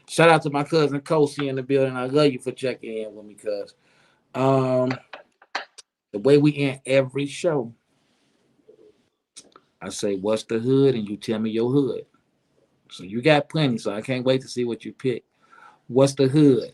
Shout out to my cousin Kosi in the building. I love you for checking in with me, cuz. Um, the way we end every show, I say, what's the hood? And you tell me your hood. So you got plenty, so I can't wait to see what you pick. What's the hood?